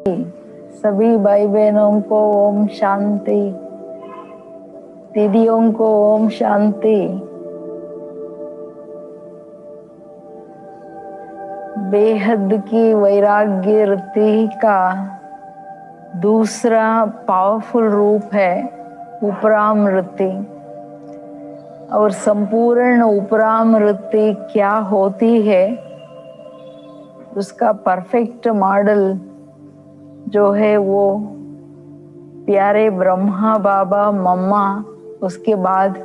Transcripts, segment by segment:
सभी भाई बहनों को ओम शांति, दीदियों को ओम शांति। बेहद की वैराग्य रति का दूसरा पावरफुल रूप है उपरामृति। और संपूर्ण उपरामृति क्या होती है, उसका परफेक्ट मॉडल जो है वो प्यारे ब्रह्मा बाबा मम्मा, उसके बाद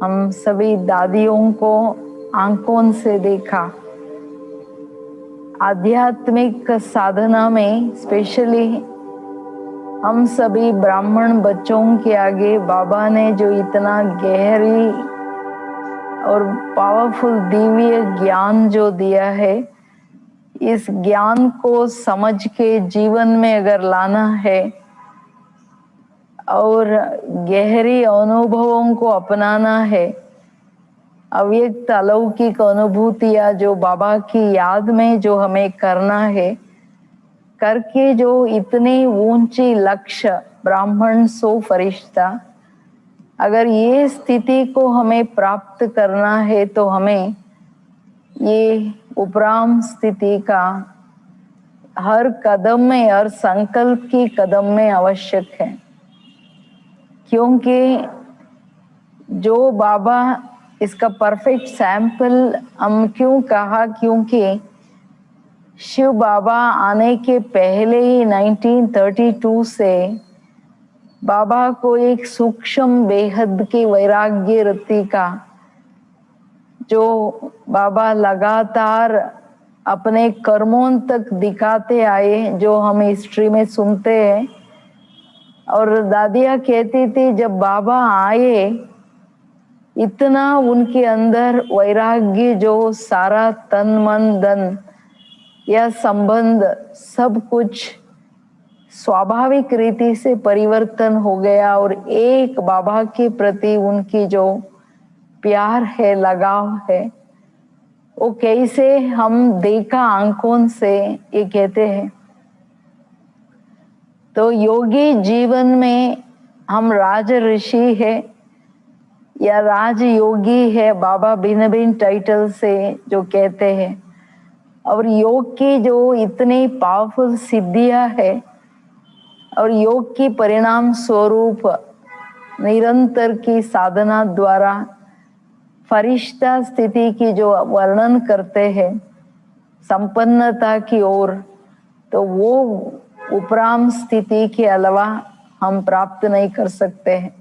हम सभी दादियों को आंखों से देखा। आध्यात्मिक साधना में स्पेशली हम सभी ब्राह्मण बच्चों के आगे बाबा ने जो इतना गहरी और पावरफुल दिव्य ज्ञान जो दिया है, इस ज्ञान को समझ के जीवन में अगर लाना है और गहरी अनुभवों को अपनाना है, अव्यक्त अलौकिक अनुभूतियां जो बाबा की याद में जो हमें करना है, करके जो इतने ऊंची लक्ष्य ब्राह्मण सो फरिश्ता, अगर ये स्थिति को हमें प्राप्त करना है तो हमें ये उपराम स्थिति का हर कदम में, हर संकल्प की कदम में आवश्यक है। क्योंकि जो बाबा इसका परफेक्ट सैंपल हम क्यों कहा, क्योंकि शिव बाबा आने के पहले ही 1932 से बाबा को एक सूक्ष्म बेहद की वैराग्य रति का जो बाबा लगातार अपने कर्मों तक दिखाते आए, जो हम हिस्ट्री में सुनते हैं। और दादिया कहती थी जब बाबा आए इतना उनके अंदर वैराग्य, जो सारा तन मन धन या संबंध सब कुछ स्वाभाविक रीति से परिवर्तन हो गया। और एक बाबा के प्रति उनकी जो प्यार है, लगाव है, वो कैसे हम देखा आंखों से, ये कहते हैं। तो योगी जीवन में हम राज ऋषि है या राज योगी है, बाबा भिन्न भिन्न टाइटल से जो कहते हैं। और योग की जो इतनी पावरफुल सिद्धियां है और योग की परिणाम स्वरूप निरंतर की साधना द्वारा फरिश्ता स्थिति की जो वर्णन करते हैं संपन्नता की ओर, तो वो उपराम स्थिति के अलावा हम प्राप्त नहीं कर सकते हैं।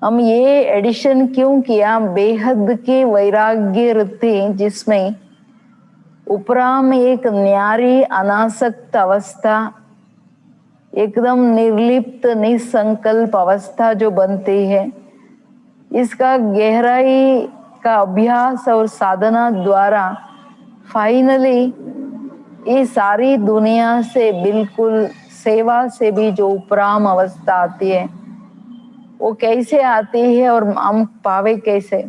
हम ये एडिशन क्यों किया, बेहद की वैराग्य रति, जिसमें उपराम एक न्यारी अनासक्त अवस्था, एकदम निर्लिप्त निसंकल्प अवस्था जो बनती है, इसका गहराई का अभ्यास और साधना द्वारा फाइनली ये सारी दुनिया से बिल्कुल सेवा से भी जो उपराम अवस्था आती है, वो कैसे आती है और हम पावे कैसे।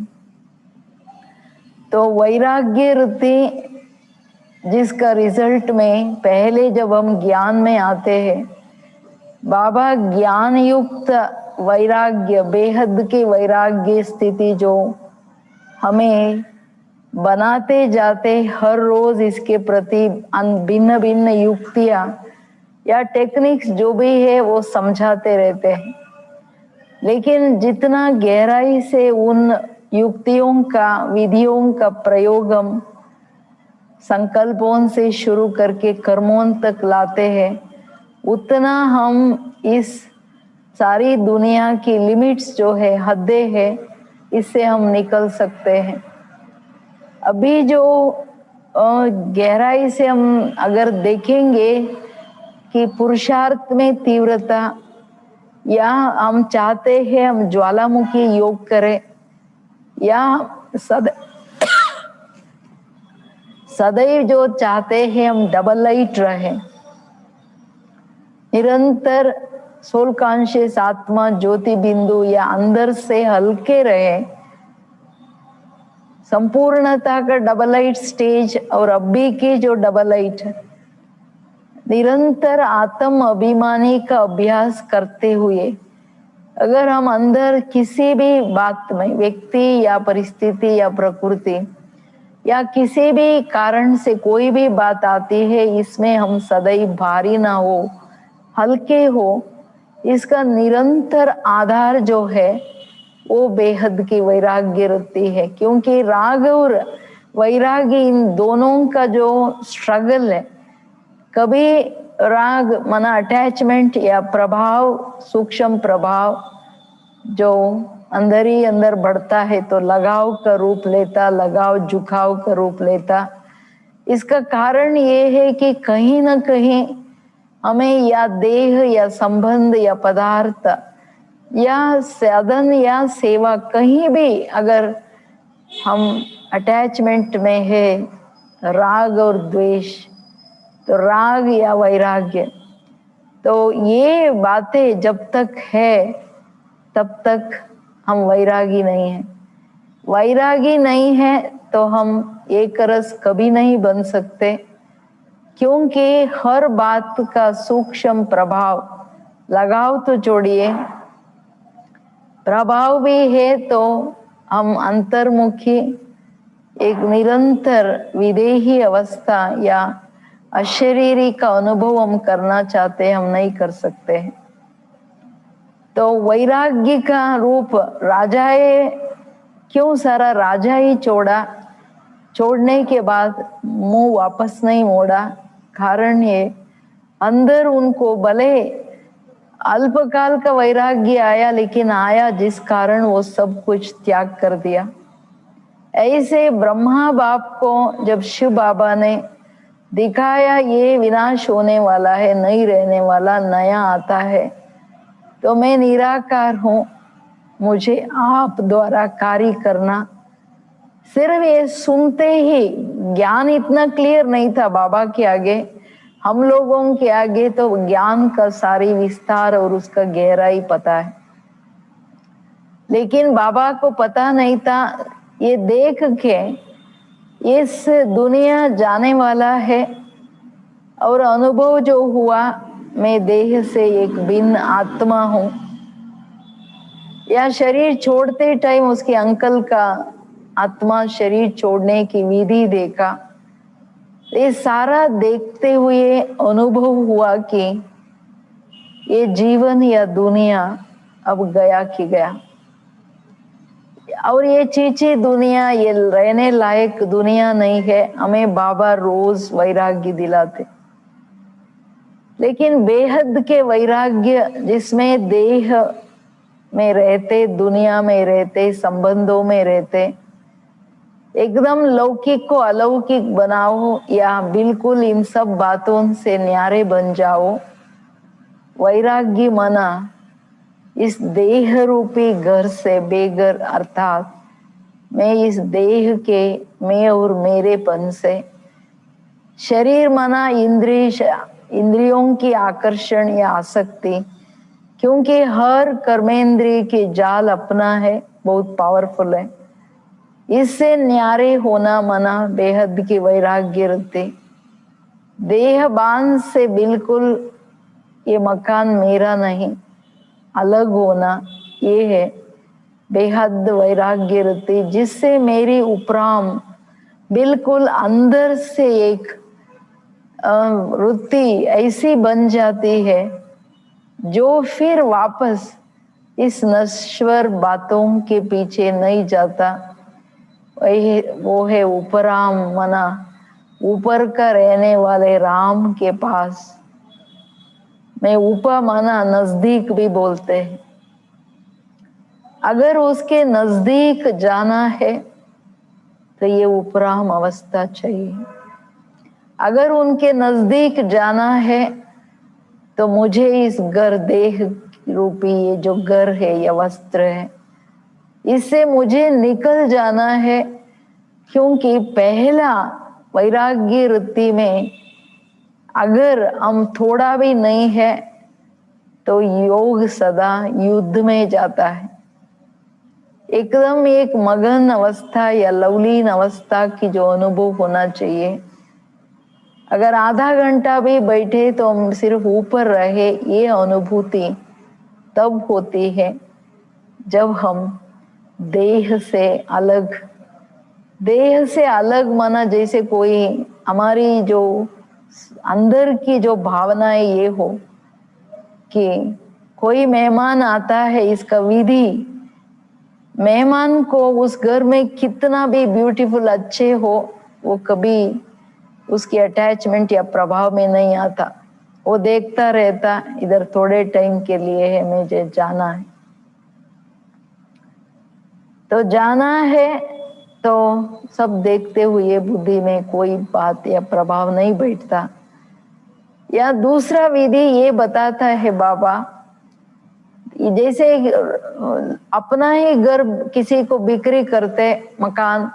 तो वैराग्य रति जिसका रिजल्ट में पहले जब हम ज्ञान में आते हैं, बाबा ज्ञान युक्त वैराग्य, बेहद की वैराग्य स्थिति जो हमें बनाते जाते, हर रोज इसके प्रति भिन्न भिन्न युक्तियां या टेक्निक्स जो भी है वो समझाते रहते हैं। लेकिन जितना गहराई से उन युक्तियों का, विधियों का प्रयोग हम संकल्पों से शुरू करके कर्मों तक लाते हैं, उतना हम इस सारी दुनिया की लिमिट्स जो है, हदें है, इससे हम निकल सकते हैं। अभी जो गहराई से हम अगर देखेंगे कि पुरुषार्थ में तीव्रता, या हम चाहते हैं हम ज्वालामुखी योग करें, या सदैव जो चाहते हैं हम डबल लाइट रहे, निरंतर सोल कॉन्शियस आत्मा ज्योति बिंदु या अंदर से हल्के रहे, संपूर्णता का डबल लाइट स्टेज और अभी की जो डबल लाइट निरंतर आत्म अभिमानी का अभ्यास करते हुए अगर हम अंदर किसी भी बात में, व्यक्ति या परिस्थिति या प्रकृति या किसी भी कारण से कोई भी बात आती है, इसमें हम सदैव भारी ना हो, हल्के हो, इसका निरंतर आधार जो है वो बेहद की वैराग्य रहती है। क्योंकि राग और वैराग्य इन दोनों का जो स्ट्रगल है, कभी राग माना अटैचमेंट या प्रभाव, सूक्ष्म प्रभाव जो अंदर ही अंदर बढ़ता है तो लगाव का रूप लेता, लगाव झुकाव का रूप लेता। इसका कारण ये है कि कहीं ना कहीं हमें या देह या संबंध या पदार्थ या साधन या सेवा, कहीं भी अगर हम अटैचमेंट में है, राग और द्वेष, तो राग या वैराग्य, तो ये बातें जब तक है तब तक हम वैरागी नहीं है। वैरागी नहीं है तो हम एक रस कभी नहीं बन सकते, क्योंकि हर बात का सूक्ष्म प्रभाव, लगाव तो छोड़िए, प्रभाव भी है, तो हम अंतर्मुखी एक निरंतर विदेही अवस्था या अशरीरी का अनुभव हम करना चाहते हैं, हम नहीं कर सकते हैं। तो वैराग्य का रूप राजाए, क्यों सारा राजा ही छोड़ा, छोड़ने के बाद मुंह वापस नहीं मोड़ा? कारण ये अंदर उनको भले अल्पकाल का वैराग्य आया, लेकिन आया जिस कारण वो सब कुछ त्याग कर दिया। ऐसे ब्रह्मा बाप को जब शिव बाबा ने दिखाया ये विनाश होने वाला है, नहीं रहने वाला, नया आता है, तो मैं निराकार हूं, मुझे आप द्वारा कार्य करना। सिर्फ ये सुनते ही, ज्ञान इतना क्लियर नहीं था बाबा के आगे, हम लोगों के आगे तो ज्ञान का सारी विस्तार और उसका गहराई पता है, लेकिन बाबा को पता नहीं था। ये देख के इस दुनिया जाने वाला है, और अनुभव जो हुआ, मैं देह से एक भिन्न आत्मा हूं, या शरीर छोड़ते टाइम उसके अंकल का आत्मा शरीर छोड़ने की विधि देखा। ये सारा देखते हुए अनुभव हुआ कि ये जीवन या दुनिया अब गया कि गया, और ये चीची दुनिया, ये रहने लायक दुनिया नहीं है। हमें बाबा रोज वैराग्य दिलाते, लेकिन बेहद के वैराग्य जिसमें देह में रहते, दुनिया में रहते, संबंधों में रहते, एकदम लौकिक को अलौकिक बनाओ या बिल्कुल इन सब बातों से न्यारे बन जाओ। वैराग्य मना इस देह रूपी घर से बेघर, अर्थात मैं इस देह के, मैं और मेरेपन से, शरीर मना इंद्रियों की आकर्षण या आसक्ति, क्योंकि हर कर्मेंद्रिय की जाल अपना है, बहुत पावरफुल है। इससे न्यारे होना मना बेहद की वैराग्य रखते। देह बांध से बिल्कुल ये मकान मेरा नहीं, अलग होना, ये है बेहद वैराग्य रखते, जिससे मेरी उपराम बिल्कुल अंदर से एक वृत्ति ऐसी बन जाती है जो फिर वापस इस नश्वर बातों के पीछे नहीं जाता। वो है उपराम मना ऊपर का रहने वाले राम के पास। मैं ऊपर माना नजदीक भी बोलते हैं। अगर उसके नजदीक जाना है तो ये उपराम अवस्था चाहिए। अगर उनके नजदीक जाना है तो मुझे इस घर, देह रूपी ये जो घर है, ये वस्त्र है, इससे मुझे निकल जाना है। क्योंकि पहला वैराग्य वृत्ति में अगर हम थोड़ा भी नहीं है तो योग सदा युद्ध में जाता है। एकदम एक मगन अवस्था या लवलीन अवस्था की जो अनुभव होना चाहिए। अगर आधा घंटा भी बैठे तो हम सिर्फ ऊपर रहे, ये अनुभूति तब होती है जब हम देह से अलग माना, जैसे कोई हमारी जो अंदर की जो भावनाएं ये हो कि कोई मेहमान आता है, इसका विधि मेहमान को उस घर में कितना भी ब्यूटीफुल अच्छे हो, वो कभी उसकी अटैचमेंट या प्रभाव में नहीं आता। वो देखता रहता, इधर थोड़े टाइम के लिए है, मुझे जाना है। तो जाना है तो सब देखते हुए बुद्धि में कोई बात या प्रभाव नहीं बैठता। या दूसरा विधि ये बताता है बाबा, जैसे अपना ही घर किसी को बिक्री करते मकान,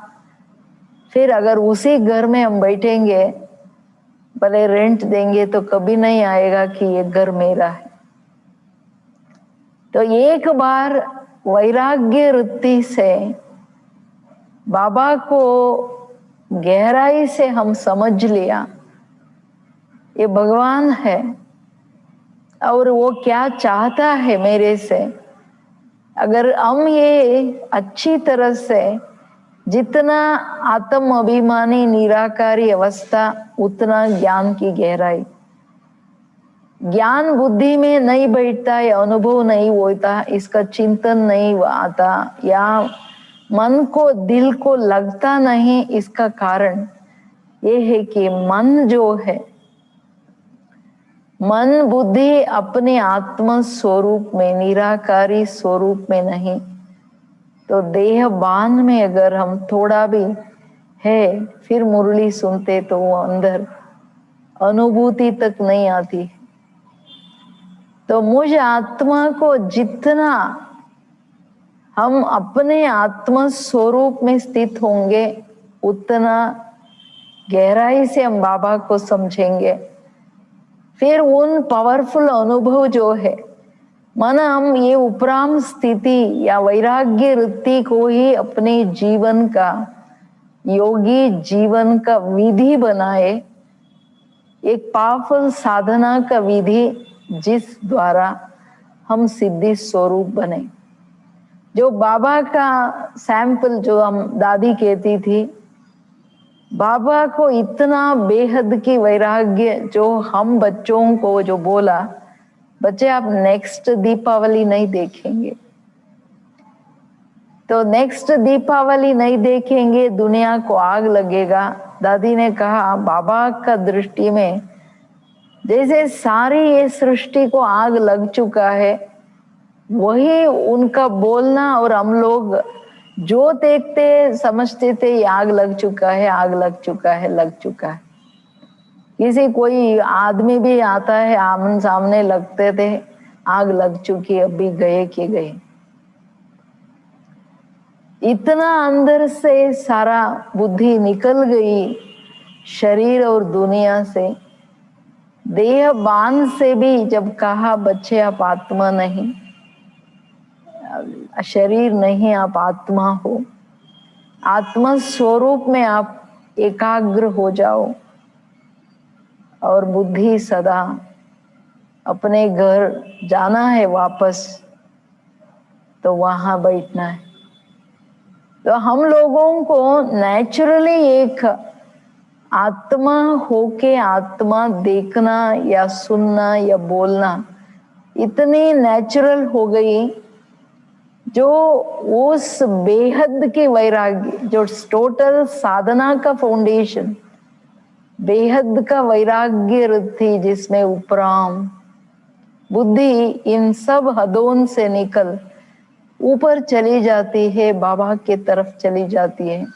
फिर अगर उसी घर में हम बैठेंगे, भले रेंट देंगे तो कभी नहीं आएगा कि ये घर मेरा है। तो एक बार वैराग्य वृत्ति से बाबा को गहराई से हम समझ लिया, ये भगवान है और वो क्या चाहता है मेरे से। अगर हम ये अच्छी तरह से, जितना आत्म अभिमानी निराकारी अवस्था, उतना ज्ञान की गहराई। ज्ञान बुद्धि में नहीं बैठता या अनुभव नहीं होता, इसका चिंतन नहीं आता या मन को दिल को लगता नहीं। इसका कारण ये है कि मन जो है, मन बुद्धि अपने आत्म स्वरूप में, निराकारी स्वरूप में नहीं। तो देह बान में अगर हम थोड़ा भी है, फिर मुरली सुनते तो वो अंदर अनुभूति तक नहीं आती। तो मुझ आत्मा को जितना हम अपने आत्म स्वरूप में स्थित होंगे, उतना गहराई से हम बाबा को समझेंगे। फिर उन पावरफुल अनुभव जो है, माना हम ये उपराम स्थिति या वैराग्य वृत्ति को ही अपने जीवन का, योगी जीवन का विधि बनाए, एक पावरफुल साधना का विधि, जिस द्वारा हम सिद्धि स्वरूप बने। जो बाबा का सैंपल जो हम दादी कहती थी, बाबा को इतना बेहद की वैराग्य, जो हम बच्चों को जो बोला, बच्चे आप नेक्स्ट दीपावली नहीं देखेंगे, तो नेक्स्ट दीपावली नहीं देखेंगे, दुनिया को आग लगेगा। दादी ने कहा बाबा का दृष्टि में जैसे सारी ये सृष्टि को आग लग चुका है, वही उनका बोलना। और हम लोग जो देखते समझते थे ये आग लग चुका है, आग लग चुका है, लग चुका है। किसी कोई आदमी भी आता है, आमने सामने लगते थे, आग लग चुकी, अभी गए कि गए। इतना अंदर से सारा बुद्धि निकल गई शरीर और दुनिया से। देह बांध से भी जब कहा बच्चे आप आत्मा नहीं, शरीर नहीं, आप आत्मा हो, आत्मा स्वरूप में आप एकाग्र हो जाओ और बुद्धि सदा अपने घर जाना है वापस, तो वहां बैठना है। तो हम लोगों को नेचुरली एक आत्मा होके आत्मा देखना या सुनना या बोलना इतनी नेचुरल हो गई, जो उस बेहद की वैराग्य, जो टोटल साधना का फाउंडेशन, बेहद का वैराग्य वृत्ति, जिसमें उपराम बुद्धि इन सब हदों से निकल ऊपर चली जाती है, बाबा के तरफ चली जाती है।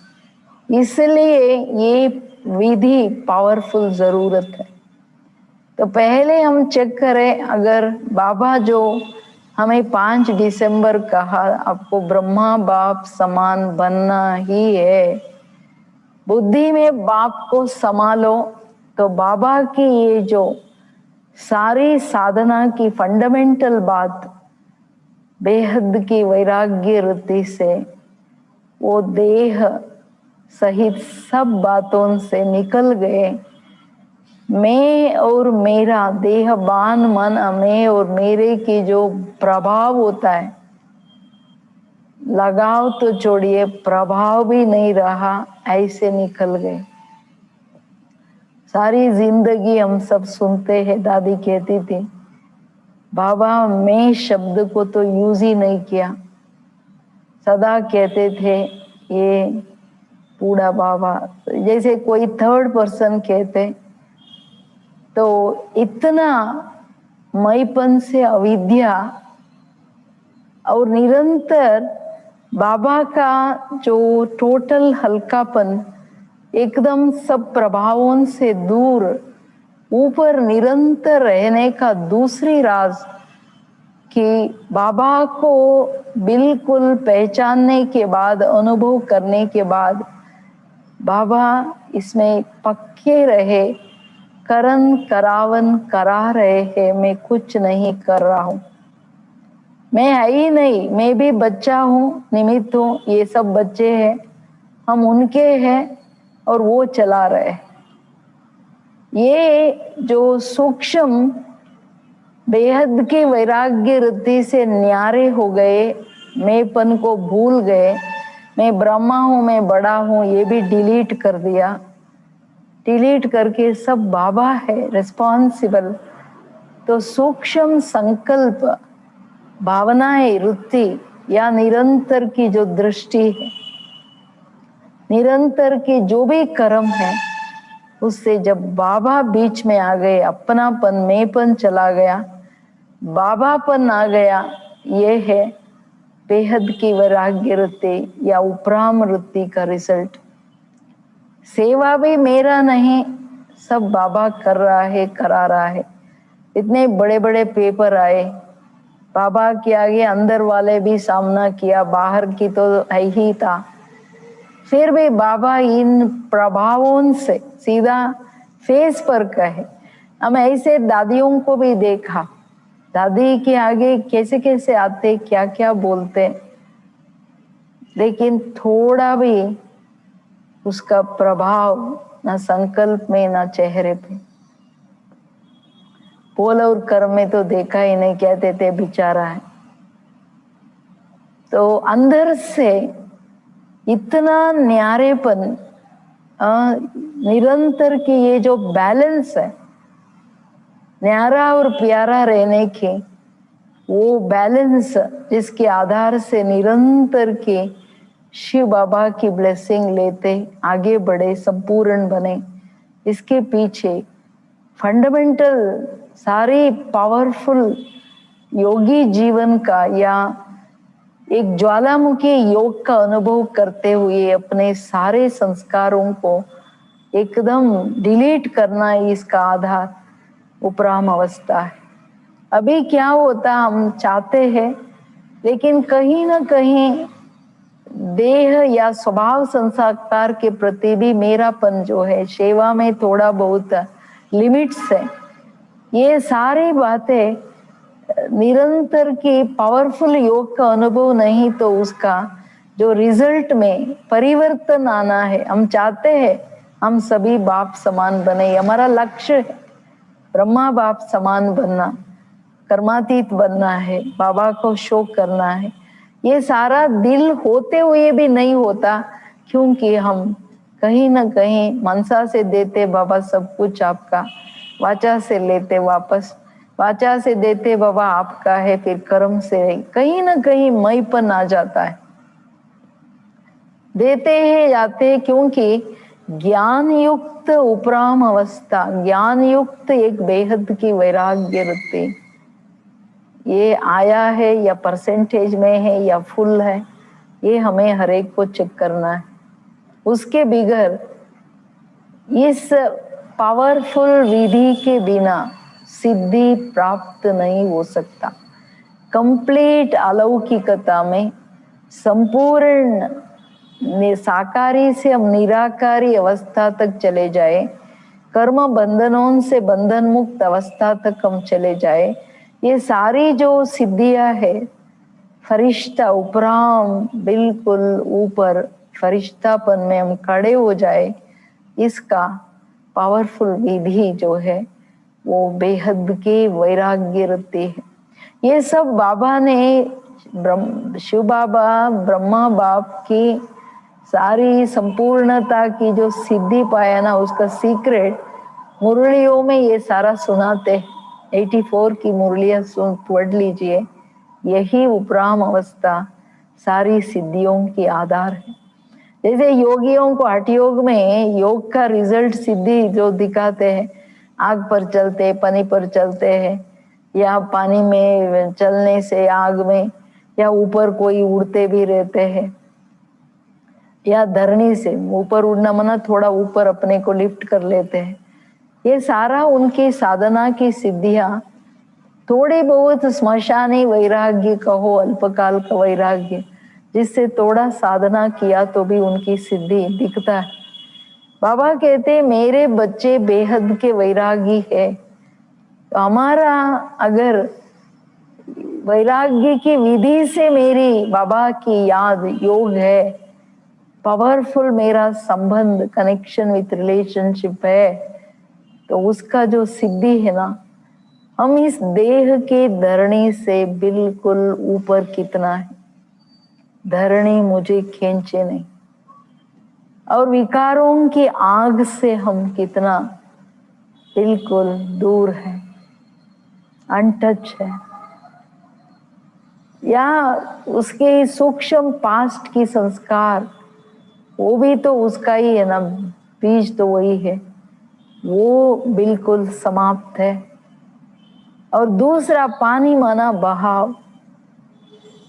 इसलिए ये विधि पावरफुल जरूरत है। तो पहले हम चेक करें, अगर बाबा जो हमें 5 दिसंबर कहा आपको ब्रह्मा बाप समान बनना ही है, बुद्धि में बाप को संभालो, तो बाबा की ये जो सारी साधना की फंडामेंटल बात, बेहद की वैराग्य वृत्ति से वो देह सहित सब बातों से निकल गए मैं और मेरा देहबान मन, मैं और मेरे की जो प्रभाव होता है, लगाव तो छोड़िए प्रभाव भी नहीं रहा, ऐसे निकल गए। सारी जिंदगी हम सब सुनते हैं, दादी कहती थी बाबा मैं शब्द को तो यूज ही नहीं किया, सदा कहते थे ये बूढ़ा बाबा, जैसे कोई थर्ड पर्सन कहते। तो इतना मईपन से अविद्या और निरंतर बाबा का जो टोटल हल्कापन, एकदम सब प्रभावों से दूर ऊपर निरंतर रहने का दूसरी राज कि बाबा को बिल्कुल पहचानने के बाद, अनुभव करने के बाद बाबा इसमें पक्के रहे, करन करावन करा रहे हैं, मैं कुछ नहीं कर रहा हूं, मैं है ही नहीं, मैं भी बच्चा हूँ, निमित्त हूँ, ये सब बच्चे हैं, हम उनके हैं और वो चला रहे। ये जो सूक्ष्म बेहद के वैराग्य वृत्ति से न्यारे हो गए, मैंपन को भूल गए, मैं ब्रह्मा हूं, मैं बड़ा हूं, ये भी डिलीट कर दिया। डिलीट करके सब बाबा है रिस्पॉन्सिबल। तो सूक्ष्म संकल्प, भावनाएं, वृत्ति या निरंतर की जो दृष्टि है, निरंतर की जो भी कर्म है, उससे जब बाबा बीच में आ गए, अपनापन मैंपन चला गया, बाबापन आ गया, ये है बेहद की वैराग्य वृत्ति या उपराम वृत्ति का रिजल्ट। सेवा भी मेरा नहीं, सब बाबा कर रहा है, करा रहा है। इतने बड़े बड़े पेपर आए, बाबा के आगे अंदर वाले भी सामना किया, बाहर की तो है ही था, फिर भी बाबा इन प्रभावों से सीधा फेस पर कहे। हम ऐसे दादियों को भी देखा, दादी के आगे कैसे कैसे आते, क्या क्या बोलते, लेकिन थोड़ा भी उसका प्रभाव ना संकल्प में ना चेहरे पे। बोल और कर्म में तो देखा ही नहीं, कहते थे बेचारा है। तो अंदर से इतना न्यारेपन, निरंतर की ये जो बैलेंस है, न्यारा और प्यारा रहने की वो बैलेंस, जिसके आधार से निरंतर के शिव बाबा की ब्लेसिंग लेते आगे बढ़े, संपूर्ण बने, इसके पीछे फंडामेंटल सारी पावरफुल योगी जीवन का या एक ज्वालामुखी योग का अनुभव करते हुए अपने सारे संस्कारों को एकदम डिलीट करना, इसका आधार उपराम अवस्था है। अभी क्या होता हम चाहते हैं, लेकिन कहीं ना कहीं देह या स्वभाव संस्कार के प्रति भी मेरापन जो है, सेवा में थोड़ा बहुत लिमिट्स है। ये सारी बातें निरंतर की पावरफुल योग का अनुभव नहीं तो उसका जो रिजल्ट में परिवर्तन आना है। हम चाहते हैं हम सभी बाप समान बने, हमारा लक्ष्य है ब्रह्मा बाप समान बनना, कर्मातीत बनना है, बाबा को शो करना है। ये सारा दिल होते हुए भी नहीं होता, क्योंकि हम कहीं ना कहीं मनसा से देते बाबा सब कुछ आपका, वाचा से लेते वापस, वाचा से देते बाबा आपका है, फिर कर्म से कहीं ना कहीं मईपन आ जाता है। देते हैं जाते हैं, क्योंकि ज्ञान युक्त उपराम अवस्था, ज्ञान युक्त एक बेहद की वैराग्य वृत्ति, ये आया है या परसेंटेज में है या फुल है, ये हमें हर एक को चेक करना है। उसके बगैर इस पावरफुल विधि के बिना सिद्धि प्राप्त नहीं हो सकता। कंप्लीट अलौकिकता में संपूर्ण साकारी से हम निराकारी अवस्था तक चले जाए, कर्म बंधनों से बंधन मुक्त अवस्था तक हम चले जाए, ये सारी जो सिद्धियां है, फरिश्ता उपराम बिल्कुल ऊपर फरिश्तापन में हम खड़े हो जाए, इसका पावरफुल विधि जो है वो बेहद के वैराग्य रखती है। ये सब बाबा ने शिव बाबा ब्रह्मा बाप की सारी संपूर्णता की जो सिद्धि पाया ना, उसका सीक्रेट मुरलियों में ये सारा सुनाते हैं। 84 की मुरलियां सुन पढ़ लीजिए, यही उपराम अवस्था सारी सिद्धियों की आधार है। जैसे योगियों को हठ योग में योग का रिजल्ट सिद्धि जो दिखाते हैं, आग पर चलते पानी पर चलते हैं, या पानी में चलने से आग में, या ऊपर कोई उड़ते भी रहते हैं, या धरनी से ऊपर उड़ना मना थोड़ा ऊपर अपने को लिफ्ट कर लेते हैं। ये सारा उनकी साधना की सिद्धियां, थोड़ी बहुत स्मशानी वैराग्य कहो, अल्पकाल का वैराग्य, जिससे थोड़ा साधना किया तो भी उनकी सिद्धि दिखता है। बाबा कहते मेरे बच्चे बेहद के वैरागी है। तो हमारा अगर वैराग्य की विधि से मेरी बाबा की याद योग है, पावरफुल मेरा संबंध कनेक्शन विथ रिलेशनशिप है, तो उसका जो सिद्धि है ना, हम इस देह के धरणी से बिल्कुल ऊपर कितना है, धरणी मुझे खींचे नहीं, और विकारों की आग से हम कितना बिल्कुल दूर है, अनटच है। या उसके सूक्ष्म पास्ट की संस्कार, वो भी तो उसका ही है ना, बीज तो वही है, वो बिल्कुल समाप्त है। और दूसरा पानी माना बहाव।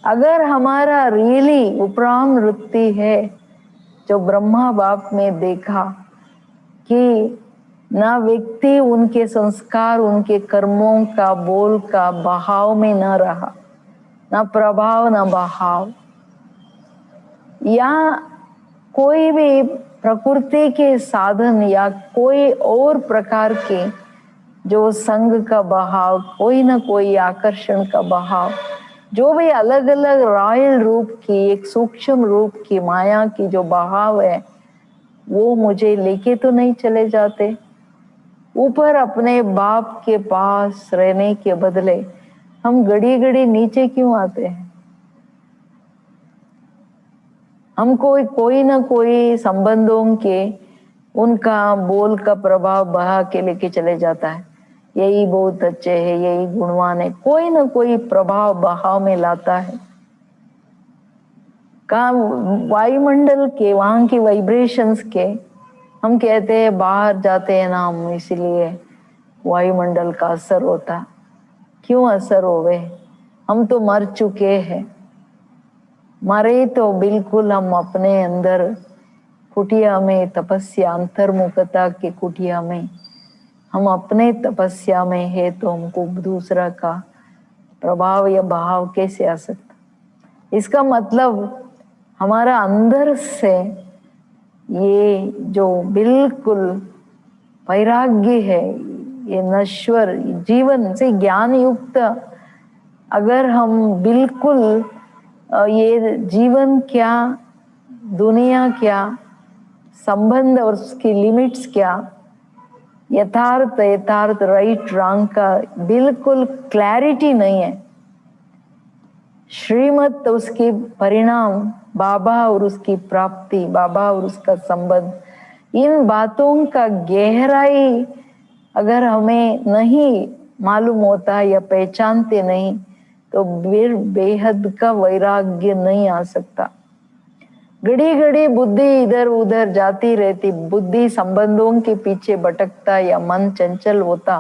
अगर हमारा रियली उपराम वृत्ति है, जो ब्रह्मा बाप में देखा कि ना व्यक्ति उनके संस्कार उनके कर्मों का बोल का बहाव में न रहा, ना प्रभाव ना बहाव, या कोई भी प्रकृति के साधन या कोई और प्रकार के जो संग का बहाव, कोई ना कोई आकर्षण का बहाव, जो भी अलग अलग रॉयल रूप की एक सूक्ष्म रूप की माया की जो बहाव है, वो मुझे लेके तो नहीं चले जाते। ऊपर अपने बाप के पास रहने के बदले हम घड़ी घड़ी नीचे क्यों आते हैं? हमको कोई ना कोई संबंधों के उनका बोल का प्रभाव बहा के लेके चले जाता है, यही बहुत अच्छे है, यही गुणवान है, कोई ना कोई प्रभाव बहाव में लाता है। कहा वायुमंडल के वहां की वाइब्रेशंस के, हम कहते हैं बाहर जाते हैं ना हम, इसलिए वायुमंडल का असर होता। क्यों असर होवे? हम तो मर चुके हैं। मरे तो बिल्कुल हम अपने अंदर कुटिया में तपस्या, अंतर्मुखता के कुटिया में हम अपने तपस्या में है, तो हमको दूसरा का प्रभाव या भाव कैसे आ सकता? इसका मतलब हमारा अंदर से ये जो बिल्कुल वैराग्य है, ये नश्वर जीवन से ज्ञान युक्त, अगर हम बिल्कुल ये जीवन क्या, दुनिया क्या, संबंध और उसकी लिमिट्स क्या, यथार्थ यथार्थ राइट रॉन्ग का बिल्कुल क्लैरिटी नहीं है, श्रीमत उसकी परिणाम, बाबा और उसकी प्राप्ति, बाबा और उसका संबंध, इन बातों का गहराई अगर हमें नहीं मालूम होता या पहचानते नहीं, तो फिर बेहद का वैराग्य नहीं आ सकता। घड़ी घड़ी बुद्धि इधर उधर जाती रहती, बुद्धि संबंधों के पीछे भटकता या मन चंचल होता,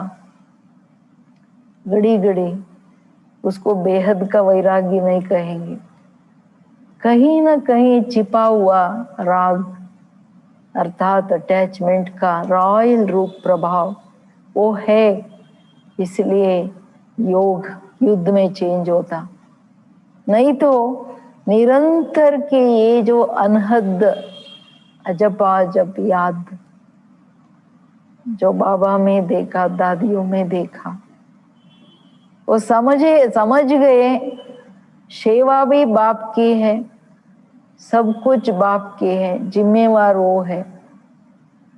घड़ी घड़ी उसको बेहद का वैराग्य नहीं कहेंगे। कहीं ना कहीं छिपा हुआ राग अर्थात अटैचमेंट का रॉयल रूप प्रभाव वो है, इसलिए योग युद्ध में चेंज होता। नहीं तो निरंतर के ये जो अनहद अजपा जब याद जो बाबा में देखा, दादियों में देखा, वो समझ गए सेवा भी बाप की है, सब कुछ बाप की है, जिम्मेवार वो है।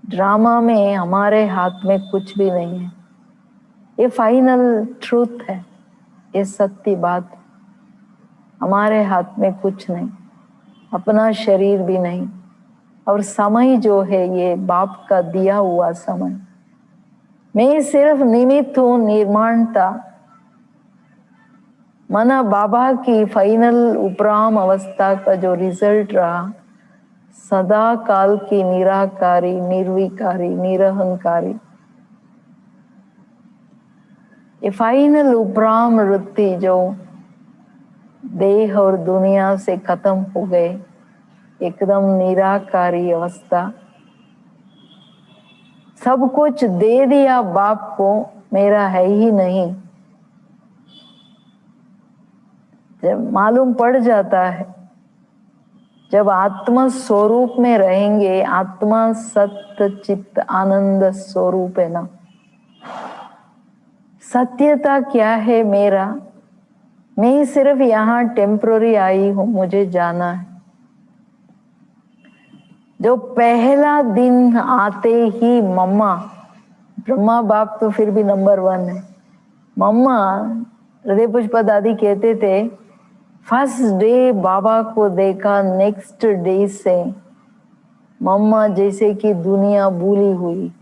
ड्रामा में हमारे हाथ में कुछ भी नहीं है। ये फाइनल ट्रूथ है, ये सत्य बात। हमारे हाथ में कुछ नहीं, अपना शरीर भी नहीं, और समय जो है ये बाप का दिया हुआ समय। मैं सिर्फ निमित्त हूँ, निर्माणता। माना बाबा की फाइनल उपराम अवस्था का जो रिजल्ट रहा, सदा काल की निराकारी, निर्विकारी, निरहंकारी, ये फाइनल उपराम वृत्ति जो देह और दुनिया से खत्म हो गए, एकदम निराकारी अवस्था, सब कुछ दे दिया बाप को, मेरा है ही नहीं। जब मालूम पड़ जाता है, जब आत्मा स्वरूप में रहेंगे, आत्मा सत्य चित्त आनंद स्वरूप है ना। सत्यता क्या है मेरा? मैं सिर्फ यहाँ टेम्पररी आई हूँ, मुझे जाना है। जो पहला दिन आते ही मम्मा, ब्रह्मा बाप तो फिर भी नंबर 1 है, मम्मा हृदय पुष्पा दादी कहते थे, फर्स्ट डे बाबा को देखा, नेक्स्ट डे से मम्मा जैसे कि दुनिया भूली हुई।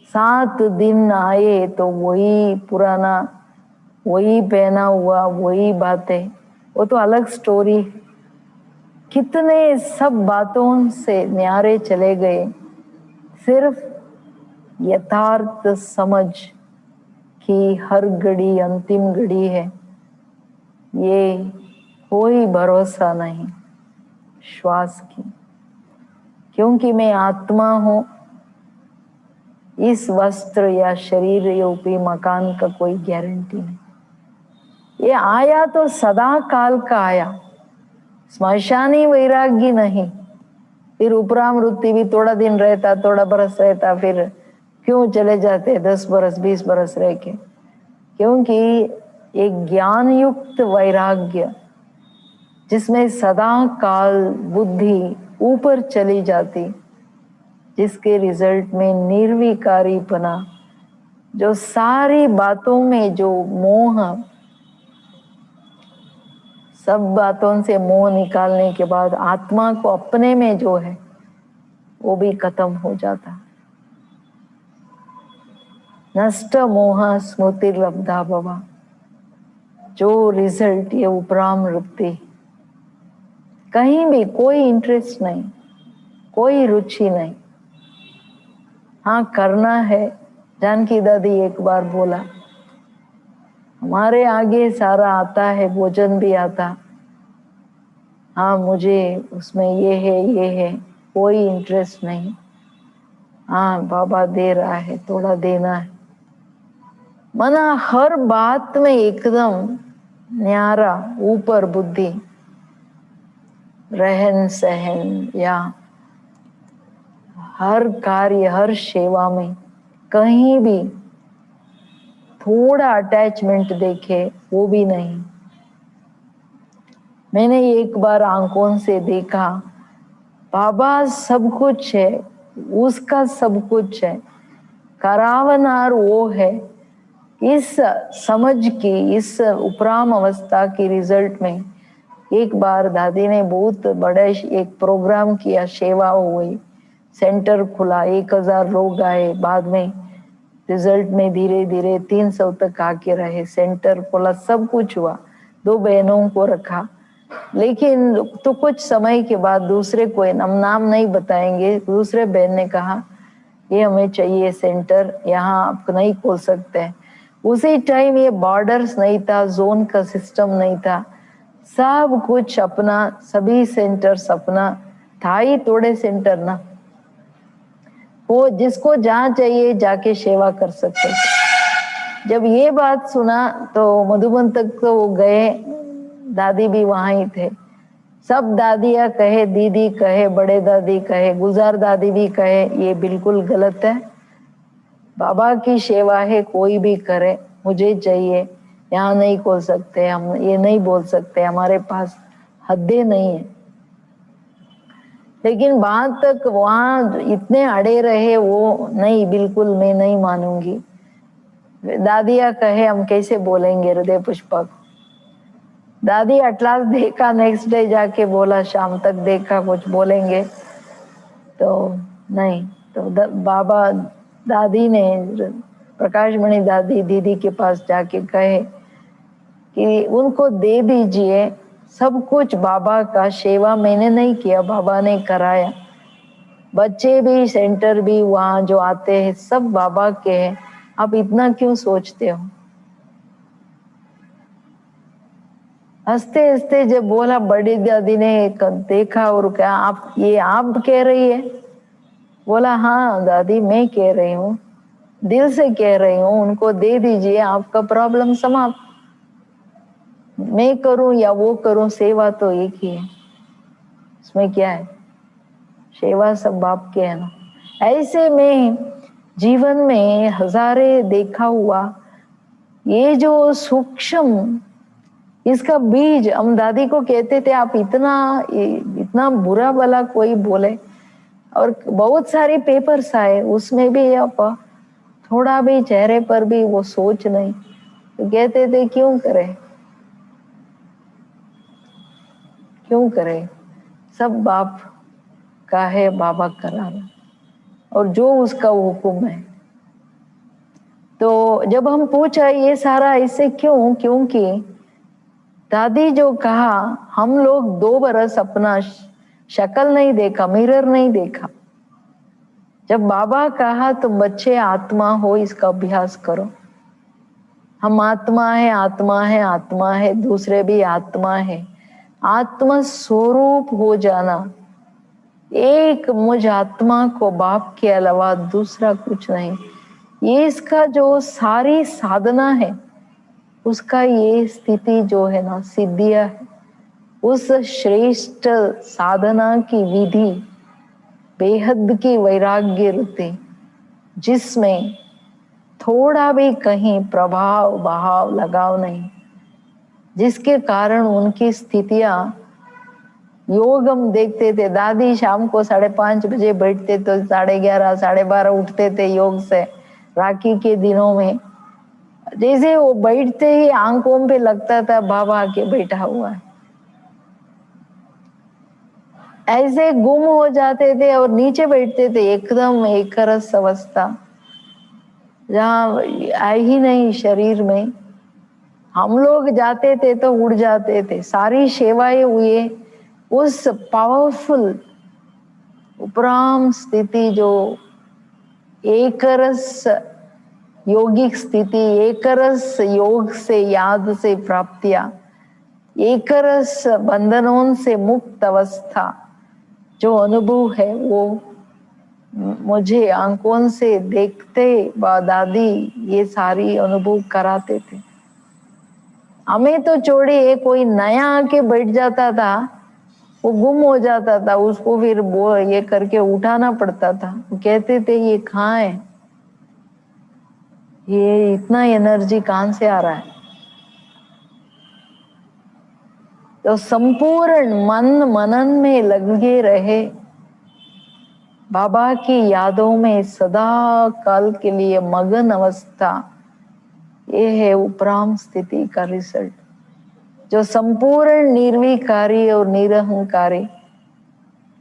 7 दिन आए तो वही पुराना, वही पहना हुआ, वही बातें, वो तो अलग स्टोरी। कितने सब बातों से न्यारे चले गए, सिर्फ यथार्थ समझ कि हर घड़ी अंतिम घड़ी है, ये कोई भरोसा नहीं श्वास की। क्योंकि मैं आत्मा हूं, इस वस्त्र या शरीर रूपी मकान का कोई गारंटी नहीं। ये आया तो सदा काल का आया, स्मशानी वैराग्य नहीं। फिर उपराम वृत्ति भी थोड़ा दिन रहता, थोड़ा बरस रहता, फिर क्यों चले जाते 10 बरस 20 बरस रह के? क्योंकि एक ज्ञान युक्त वैराग्य जिसमें सदा काल बुद्धि ऊपर चली जाती, जिसके रिजल्ट में निर्विकारीपना, जो सारी बातों में जो मोह, सब बातों से मोह निकालने के बाद आत्मा को अपने में जो है वो भी खत्म हो जाता। नष्ट मोह स्मृति लब्धा भवा, जो रिजल्ट ये उपराम वृत्ति, कहीं भी कोई इंटरेस्ट नहीं, कोई रुचि नहीं। हाँ करना है। जानकी दादी एक बार बोला, हमारे आगे सारा आता है, भोजन भी आता, हाँ मुझे उसमें ये है, कोई इंटरेस्ट नहीं। हाँ बाबा दे रहा है, थोड़ा देना है। मना हर बात में एकदम न्यारा ऊपर बुद्धि, रहन सहन या हर कार्य, हर सेवा में कहीं भी थोड़ा अटैचमेंट देखे वो भी नहीं। मैंने एक बार आंखों से देखा, बाबा सब कुछ है, उसका सब कुछ है, करावनार वो है। इस समझ की, इस उपराम अवस्था की रिजल्ट में एक बार दादी ने बहुत बड़े एक प्रोग्राम किया, सेवा हुई, सेंटर खुला, 1000 लोग आए। बाद में रिजल्ट में धीरे धीरे 300 तक आके रहे, सेंटर खोला, सब कुछ हुआ। 2 बहनों को रखा, लेकिन तो कुछ समय के बाद दूसरे कोई, हम नाम नहीं बताएंगे, दूसरे बहन ने कहा ये हमें चाहिए सेंटर, यहाँ आप नहीं खोल सकते। उसी टाइम ये बॉर्डर्स नहीं था, जोन का सिस्टम नहीं था, सब कुछ अपना, सभी सेंटर्स अपना था ही, थोड़े सेंटर ना, वो जिसको जहाँ चाहिए जाके सेवा कर सकते थे। जब ये बात सुना तो मधुबन तक तो वो गए, दादी भी वहां ही थे। सब दादियाँ कहे, दीदी कहे, बड़े दादी कहे, गुजार दादी भी कहे, ये बिल्कुल गलत है। बाबा की सेवा है, कोई भी करे, मुझे चाहिए, यहाँ नहीं खोल सकते, हम ये नहीं बोल सकते, हमारे पास हदें नहीं है। लेकिन बाद तक वहां इतने अड़े रहे वो, नहीं बिल्कुल मैं नहीं मानूंगी। दादिया कहे हम कैसे बोलेंगे हृदय पुष्पक। दादी अटलास देखा, नेक्स्ट डे जाके बोला, शाम तक देखा कुछ बोलेंगे तो नहीं। तो बाबा दादी ने, प्रकाश मणि दादी दीदी के पास जाके कहे कि उनको दे दीजिए सब कुछ, बाबा का सेवा मैंने नहीं किया, बाबा ने कराया। बच्चे भी, सेंटर भी वहाँ जो आते हैं सब बाबा के हैं, आप इतना क्यों सोचते हो। हंसते हंसते जब बोला, बड़ी दादी ने देखा और क्या आप, ये आप कह रही है। बोला हाँ दादी मैं कह रही हूँ, दिल से कह रही हूँ, उनको दे दीजिए, आपका प्रॉब्लम समाप्त। मैं करूं या वो करूं, सेवा तो एक ही है, इसमें क्या है, सेवा सब बाप के है ना। ऐसे में जीवन में हजारे देखा हुआ ये जो सूक्ष्म, इसका बीज हम दादी को कहते थे, आप इतना बुरा भला कोई बोले, और बहुत सारे पेपर्स आए उसमें भी आप थोड़ा भी चेहरे पर भी वो सोच नहीं, तो कहते थे क्यों करें, क्यों करें, सब बाप का है, बाबा कराना, और जो उसका हुक्म है। तो जब हम पूछा ये सारा ऐसे क्यों, क्योंकि दादी जो कहा, हम लोग 2 बरस अपना शक्ल नहीं देखा, मिरर नहीं देखा। जब बाबा कहा तुम बच्चे आत्मा हो, इसका अभ्यास करो। हम आत्मा है, आत्मा है, आत्मा है, दूसरे भी आत्मा है। आत्मा स्वरूप हो जाना, एक मुझ आत्मा को बाप के अलावा दूसरा कुछ नहीं, ये इसका जो सारी साधना है, उसका ये स्थिति जो है ना, सिद्धियां है, उस श्रेष्ठ साधना की विधि, बेहद की वैराग्य रूपी, जिसमें थोड़ा भी कहीं प्रभाव भाव लगाव नहीं, जिसके कारण उनकी स्थितियां, योग हम देखते थे, दादी शाम को 5:30 बजे बैठते तो 11:30 12:30 उठते थे योग से। राखी के दिनों में जैसे वो बैठते ही आंखों पे लगता था बाबा आके बैठा हुआ है, ऐसे गुम हो जाते थे और नीचे बैठते थे एकदम एक रस अवस्था, जहाँ आई ही नहीं शरीर में। हम लोग जाते थे तो उड़ जाते थे, सारी सेवाएं हुए उस पावरफुल उपराम स्थिति, जो एक रस योगिक स्थिति, एक रस योग से याद से प्राप्तियां, एक रस बंधनों से मुक्त अवस्था जो अनुभव है, वो मुझे आंखों से देखते दादी ये सारी अनुभव कराते थे। हमें तो छोड़िए, कोई नया आके बैठ जाता था, वो गुम हो जाता था, उसको फिर वो ये करके उठाना पड़ता था। कहते थे ये कहाँ है, ये इतना एनर्जी कहाँ से आ रहा है। तो संपूर्ण मन मनन में लगे रहे, बाबा की यादों में सदा काल के लिए मगन अवस्था, ये है उपराम स्थिति का रिजल्ट, जो संपूर्ण निर्विकारी और निरहंकारी,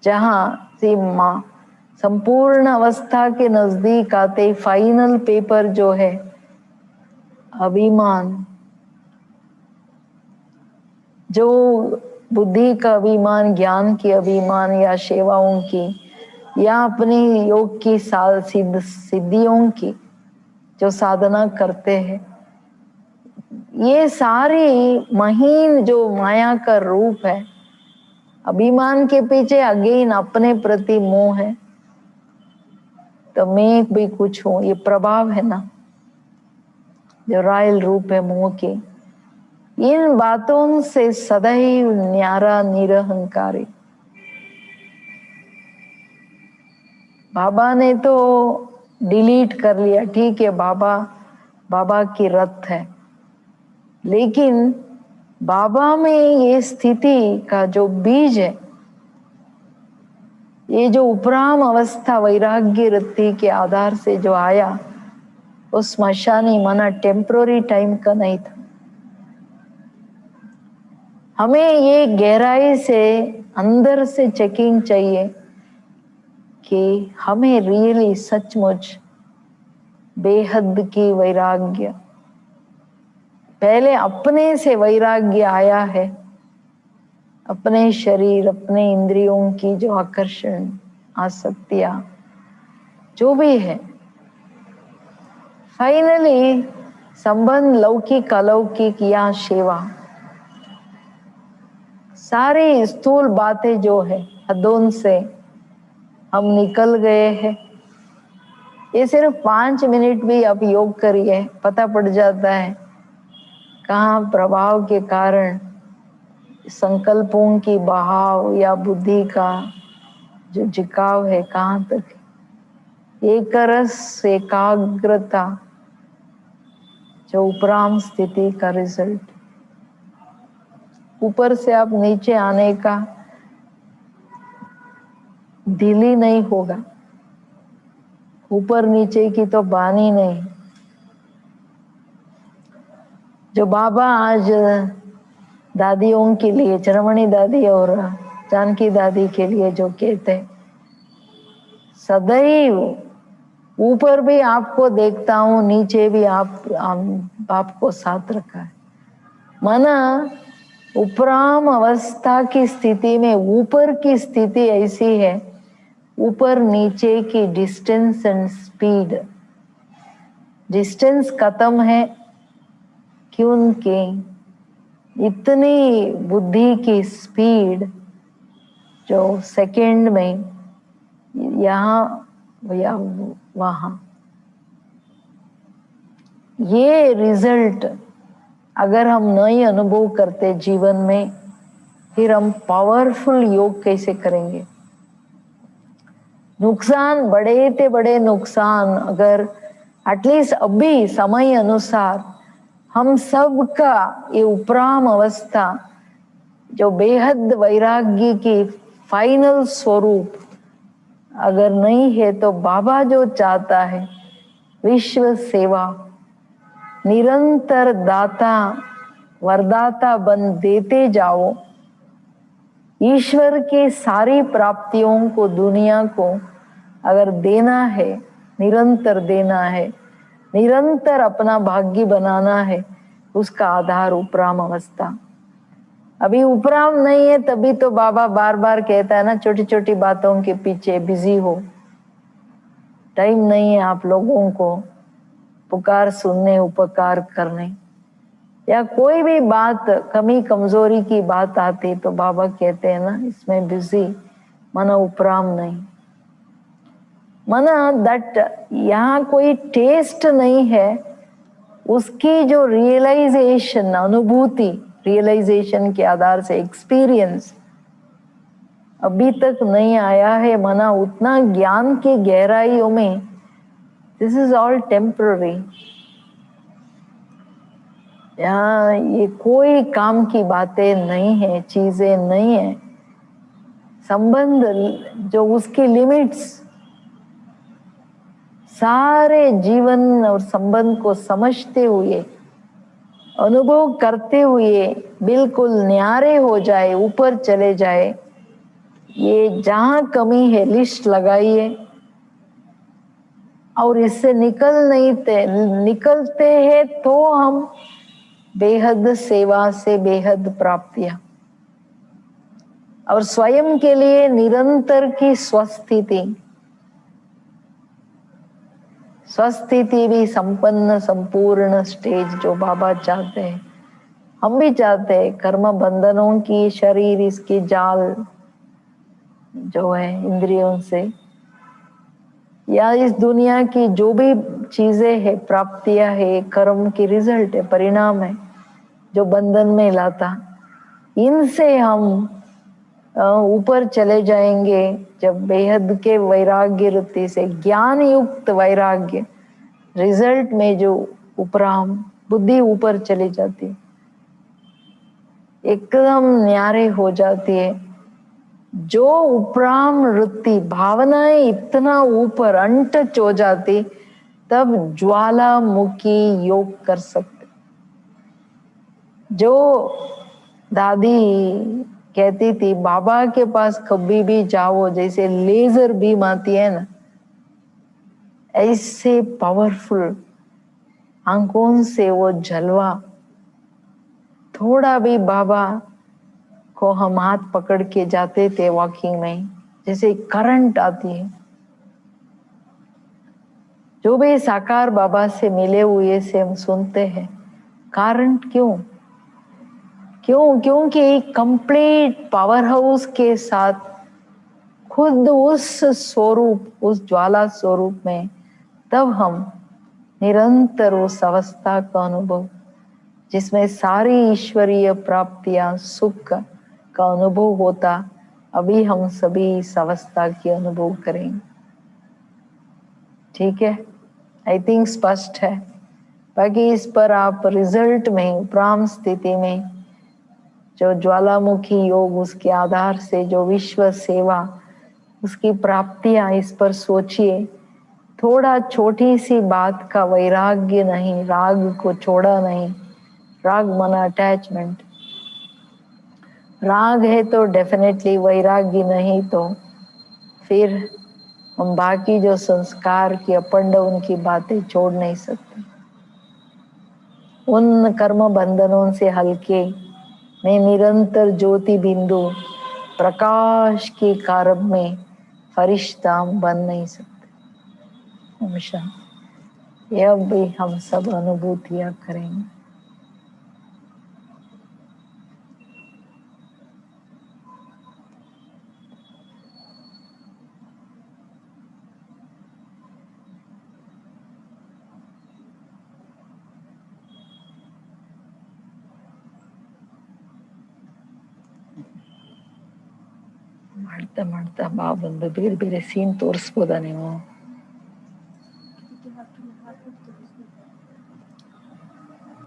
जहां से मां संपूर्ण अवस्था के नजदीक आते फाइनल पेपर जो है अभिमान, जो बुद्धि का अभिमान, ज्ञान की अभिमान, या सेवाओं की, या अपनी योग की सिद्धियों की जो साधना करते हैं, ये सारी महीन जो माया का रूप है। अभिमान के पीछे अगेन अपने प्रति मोह है, तो मैं भी कुछ हूं, ये प्रभाव है ना, जो रायल रूप है मोह की। इन बातों से सदैव न्यारा निरहंकारी। बाबा ने तो डिलीट कर लिया, ठीक है बाबा, बाबा की रथ है, लेकिन बाबा में ये स्थिति का जो बीज है, ये जो उपराम अवस्था वैराग्य रत्ती के आधार से जो आया, वो स्मशानी माना टेम्पररी टाइम का नहीं था। हमें ये गहराई से अंदर से चेकिंग चाहिए कि हमें रियली सचमुच बेहद की वैराग्य, पहले अपने से वैराग्य आया है, अपने शरीर अपने इंद्रियों की जो आकर्षण आसक्तियां जो भी है, फाइनली संबंध लौकिक अलौकिक या सेवा, सारी स्थूल बातें जो है हदों से हम निकल गए हैं। ये सिर्फ 5 मिनट भी आप योग करिए, पता पड़ जाता है कहाँ प्रभाव के कारण संकल्पों की बहाव या बुद्धि का जो झुकाव है कहाँ तक। एक रस एकाग्रता जो उपराम स्थिति का रिजल्ट, ऊपर से आप नीचे आने का दिल ही नहीं होगा, ऊपर नीचे की तो बानी नहीं। जो बाबा आज दादियों के लिए, चरमणी दादी और जानकी दादी के लिए जो कहते, सदैव ऊपर भी आपको देखता हूं, नीचे भी आपको साथ रखा है। माना उपराम अवस्था की स्थिति में ऊपर की स्थिति ऐसी है, ऊपर नीचे की डिस्टेंस एंड स्पीड, डिस्टेंस खत्म है क्योंकि इतनी बुद्धि की स्पीड जो सेकंड में यहाँ या वहां, ये रिजल्ट अगर हम नहीं अनुभव करते जीवन में, फिर हम पावरफुल योग कैसे करेंगे। नुकसान बड़े ते बड़े नुकसान अगर एटलीस्ट अभी समय अनुसार हम सबका ये उपराम अवस्था जो बेहद वैराग्य की फाइनल स्वरूप अगर नहीं है, तो बाबा जो चाहता है विश्व सेवा, निरंतर दाता वरदाता बन देते जाओ। ईश्वर की सारी प्राप्तियों को दुनिया को अगर देना है, निरंतर देना है, निरंतर अपना भाग्य बनाना है, उसका आधार उपराम अवस्था। अभी उपराम नहीं है तभी तो बाबा बार बार कहता है ना, छोटी छोटी बातों के पीछे बिजी हो, टाइम नहीं है आप लोगों को पुकार सुनने, उपकार करने, या कोई भी बात कमी कमजोरी की बात आती तो बाबा कहते हैं ना इसमें बिजी, माना उपराम नहीं, माना दैट यहाँ कोई टेस्ट नहीं है, उसकी जो रियलाइजेशन अनुभूति, रियलाइजेशन के आधार से एक्सपीरियंस अभी तक नहीं आया है, माना उतना ज्ञान की गहराइयों में दिस इज ऑल टेम्पररी। यहाँ ये कोई काम की बातें नहीं है, चीजें नहीं है, संबंध जो उसकी लिमिट्स, सारे जीवन और संबंध को समझते हुए अनुभव करते हुए बिल्कुल न्यारे हो जाए, ऊपर चले जाए। ये जहां कमी है लिस्ट लगाइए और इससे निकलते हैं तो हम बेहद सेवा से बेहद प्राप्तियां, और स्वयं के लिए निरंतर की स्वस्थिति, स्वस्थिति भी संपन्न संपूर्ण स्टेज जो बाबा चाहते हैं, हम भी चाहते हैं। कर्म बंधनों की, शरीर इसकी जाल जो है इंद्रियों से, या इस दुनिया की जो भी चीजें है, प्राप्तियां है, कर्म की रिजल्ट है, परिणाम है जो बंधन में लाता, इनसे हम ऊपर चले जाएंगे जब बेहद के वैराग्य वृत्ति से, ज्ञान युक्त वैराग्य रिजल्ट में जो उपराम बुद्धि ऊपर चली जाती, एकदम न्यारे हो जाती है। जो उपराम वृत्ति भावनाएं इतना ऊपर अनटच हो जाती, तब ज्वालामुखी योग कर सकते। जो दादी कहती थी बाबा के पास कभी भी जाओ, जैसे लेजर बीम आती है ना, ऐसे पावरफुल आंखों से वो जलवा। थोड़ा भी बाबा को हम हाथ पकड़ के जाते थे वॉकिंग में, जैसे करंट आती है। जो भी साकार बाबा से मिले हुए से हम सुनते हैं, कारण क्यों? क्योंकि एक कंप्लीट पावर हाउस के साथ खुद उस स्वरूप, उस ज्वाला स्वरूप में, तब हम निरंतर उस अवस्था का अनुभव, जिसमें सारी ईश्वरीय प्राप्तियां सुख का अनुभव होता, अभी हम सभी इस अवस्था की अनुभव करेंगे। ठीक है, आई थिंक स्पष्ट है। बाकी इस पर आप रिजल्ट में, उपराम स्थिति में जो ज्वालामुखी योग, उसके आधार से जो विश्व सेवा, उसकी प्राप्तियां, इस पर सोचिए। थोड़ा छोटी सी बात का वैराग्य नहीं, राग को छोड़ा नहीं। राग माना अटैचमेंट, राग है तो डेफिनेटली, वैराग्य नहीं तो फिर हम बाकी जो संस्कार की अपंड, उनकी बातें छोड़ नहीं सकते। उन कर्म बंधनों से हल्के में निरंतर ज्योति बिंदु प्रकाश की कारब में फरिश्ता बन नहीं सकते। ओम शांति। यह भी हम सब अनुभूतियां करेंगे। ಮಾಡ್ತಾ ಮಾಡ್ತಾ ಬಾ ಬಂದು ಬೇರೆ ಬೇರೆ ಸೀನ್ ತೋರಿಸ್ಬೋದಾ ನೀವು?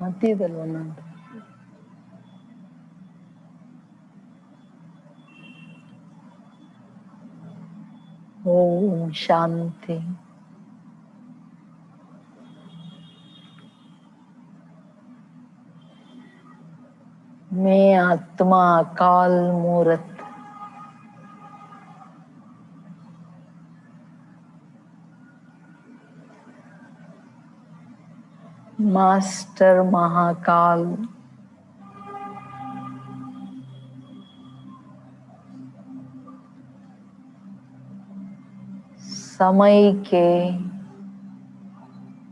ಮಧ್ಯದಲ್ವ ನಾನು? ಓಂ ಶಾಂತಿ। मैं आत्मा अकाल मूर्त, मास्टर महाकाल, समय के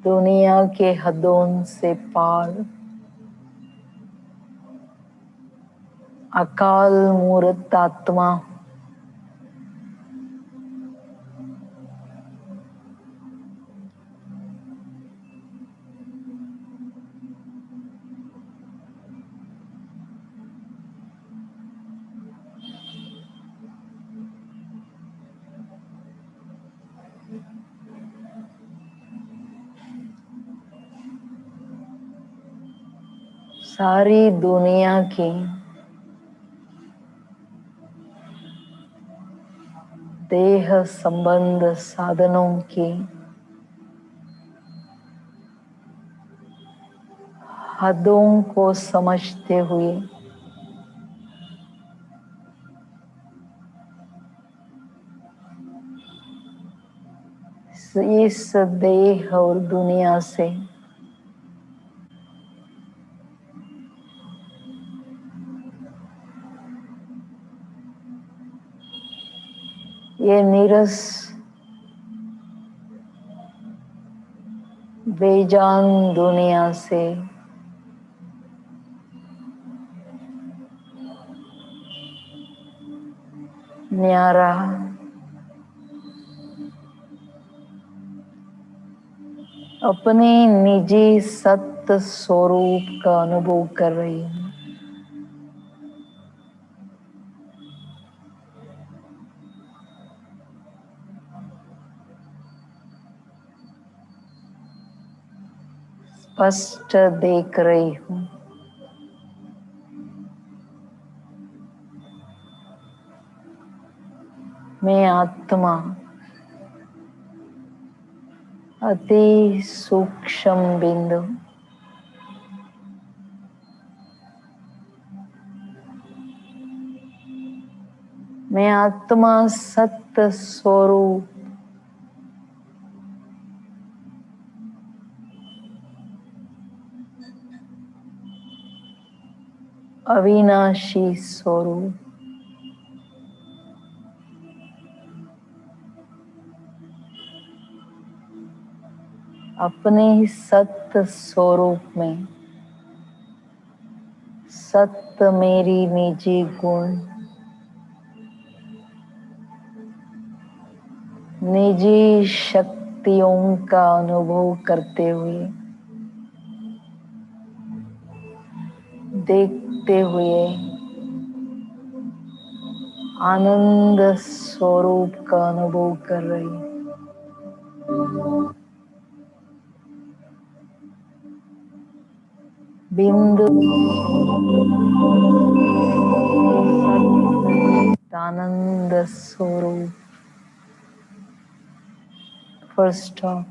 दुनिया के हदों से पार, अकाल मूर्त आत्मा, सारी दुनिया की देह संबंध साधनों की हदों को समझते हुए इस देह और दुनिया से ये नीरस बेजान दुनिया से न्यारा अपने निजी सत्य स्वरूप का अनुभव कर रही हूँ। स्पष्ट देख रही हूँ। मैं आत्मा अति सूक्ष्म बिंदु मैं आत्मा सत्य स्वरूप अविनाशी स्वरूप अपने ही सत्य स्वरूप में सत्य मेरी निजी गुण निजी शक्तियों का अनुभव करते हुए देखते हुए आनंद स्वरूप का अनुभव कर रही हूँ। बिंदु आनंद स्वरूप फर्स्ट ऑफ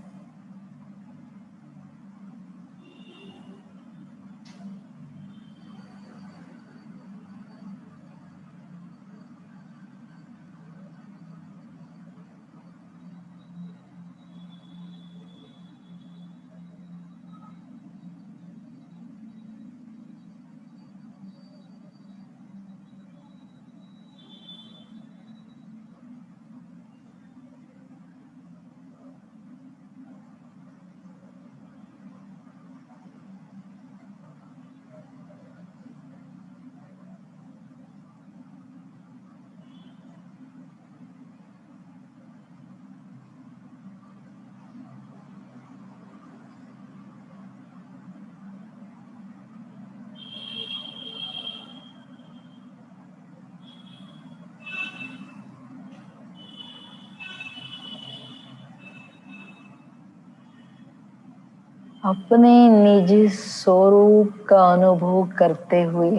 अपने निजी स्वरूप का अनुभव करते हुए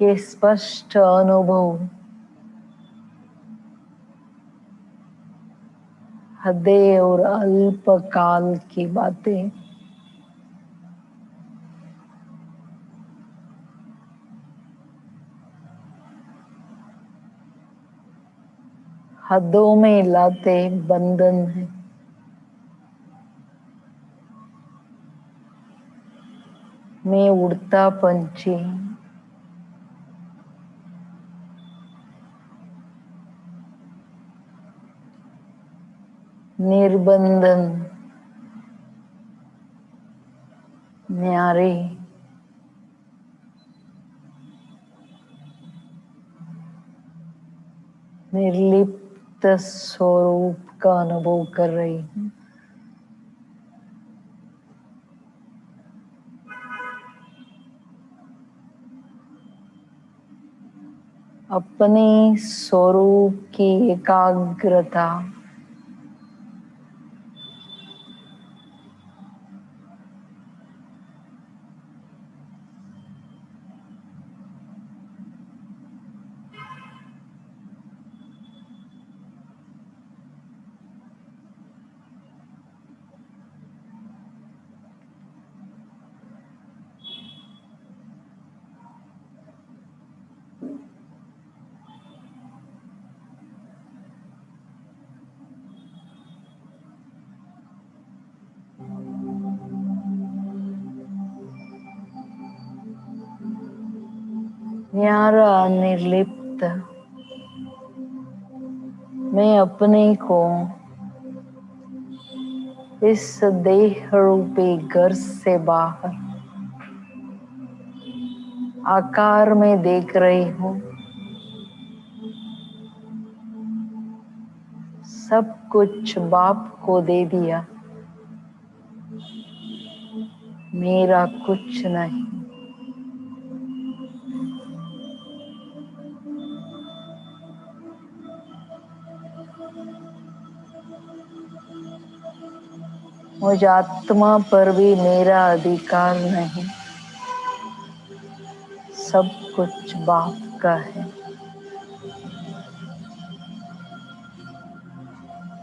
ये स्पष्ट अनुभव हृदय और अल्प काल की बातें हदों में लाते बंधन है। मैं उड़ता पंछी निर्बंधन न्यारे निर्लिप्त स्वरूप का अनुभव कर रही हूँ। अपने स्वरूप की एकाग्रता न्यारा निर्लिप्त मैं अपने को इस देह रूपी घर से बाहर आकार में देख रही हूँ। सब कुछ बाप को दे दिया, मेरा कुछ नहीं। मुझ आत्मा पर भी मेरा अधिकार नहीं, सब कुछ बाप का है।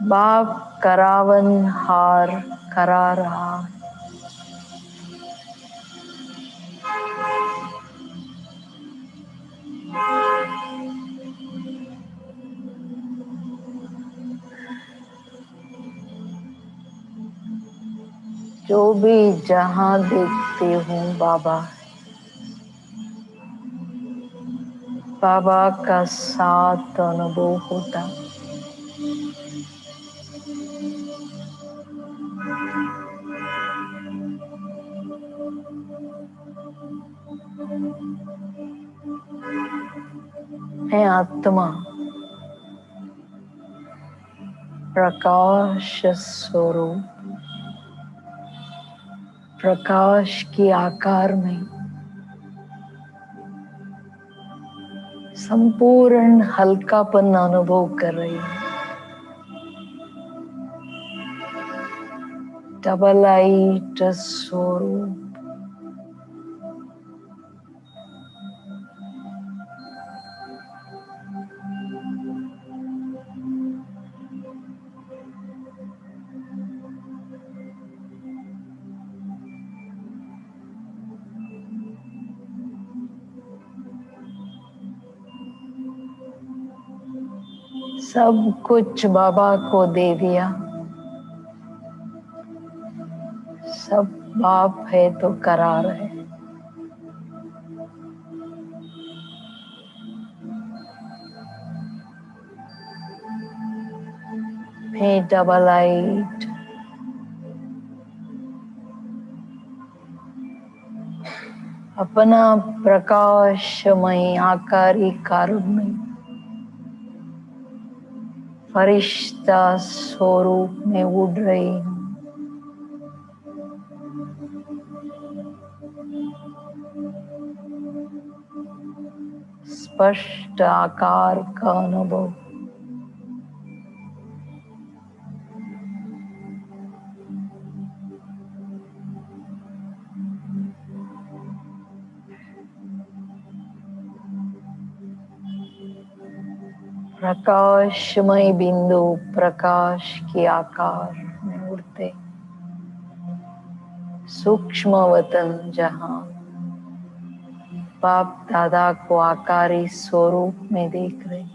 बाप करावन हार करा रहा है। जो भी जहां देखते हूँ बाबा, बाबा का साथ अनुभव होता। मैं आत्मा प्रकाश स्वरूप, प्रकाश के आकार में संपूर्ण हल्कापन अनुभव कर रही हूँ। डबल लाइट स्वरूप, सब कुछ बाबा को दे दिया। सब बाप है तो करार है। मैं डबल लाइट, अपना प्रकाशमय आकारी कारक में फरिश्ता स्वरूप में उड़ रही हूँ। स्पष्ट आकार का अनुभव, प्रकाशमय बिंदु प्रकाश के आकार में उड़ते, सूक्ष्म वतन जहां बाप दादा को आकारी स्वरूप में देख रहे।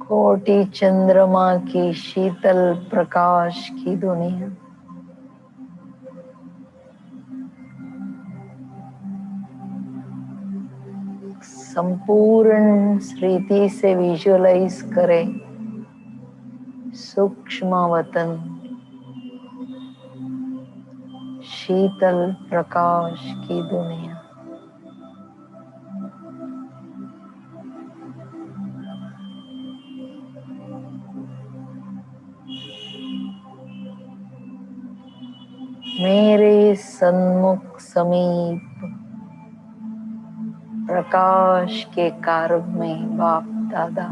कोटि चंद्रमा की शीतल प्रकाश की दुनिया, संपूर्ण रीति से विजुअलाइज करें। सूक्ष्म वतन, शीतल प्रकाश की दुनिया, मेरे सन्मुख समीप प्रकाश के कारक में बाप दादा,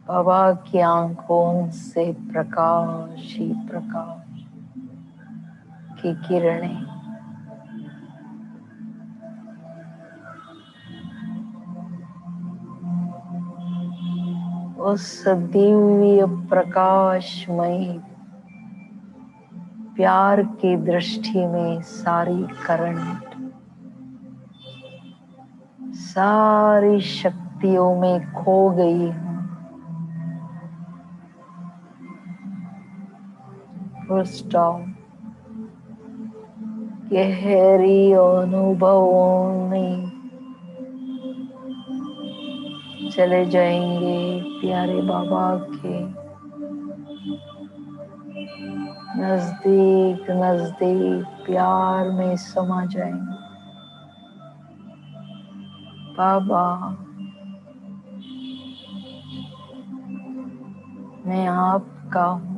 बाबा की आंखों से प्रकाश ही प्रकाश की किरणें उस दिव्य प्रकाशमय प्यार की दृष्टि में सारी करंट, सारी शक्तियों में खो गई हूँ। Full stop. गहरी अनुभवों में चले जाएंगे प्यारे बाबा के नजदीक नजदीक प्यार में समा जाएंगे। बाबा, मैं आपका हूँ।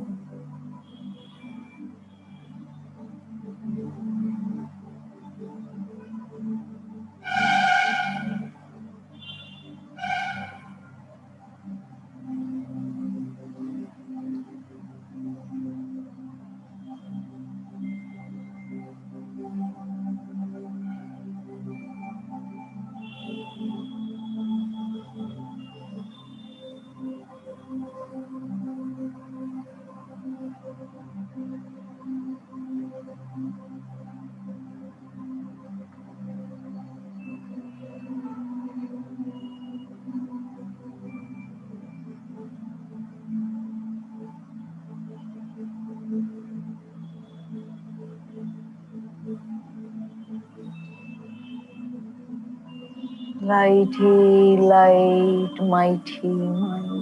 Lighty light, mighty might.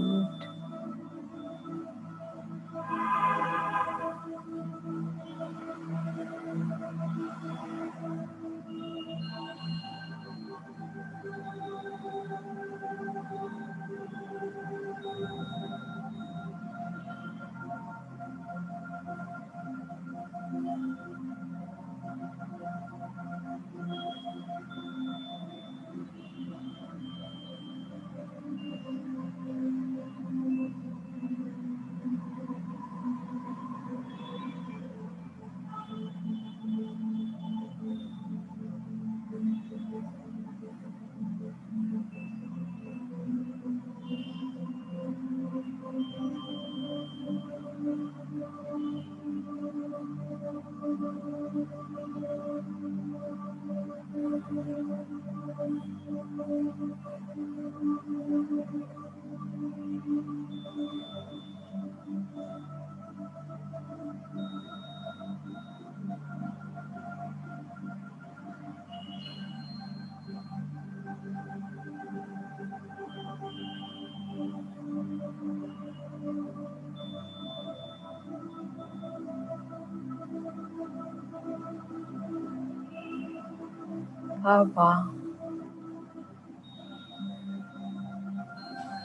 बाबा,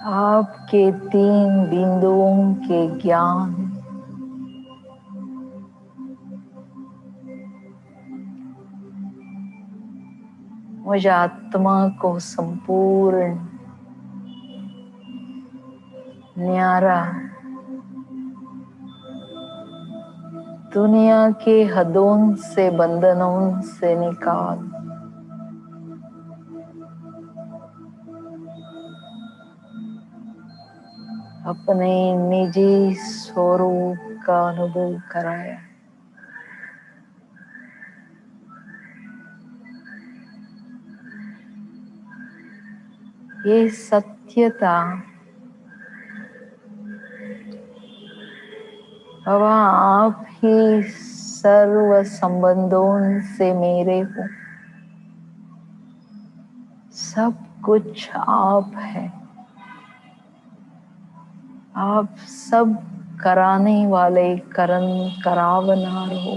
आपके 3 बिंदुओं के ज्ञान मुझ आत्मा को संपूर्ण न्यारा, दुनिया के हदों से, बंधनों से निकाल अपने निजी स्वरूप का अनुभव कराया। ये सत्यता बाबा, आप ही सर्व संबंधों से मेरे हो, सब कुछ आप है, आप सब कराने वाले करावनार हो।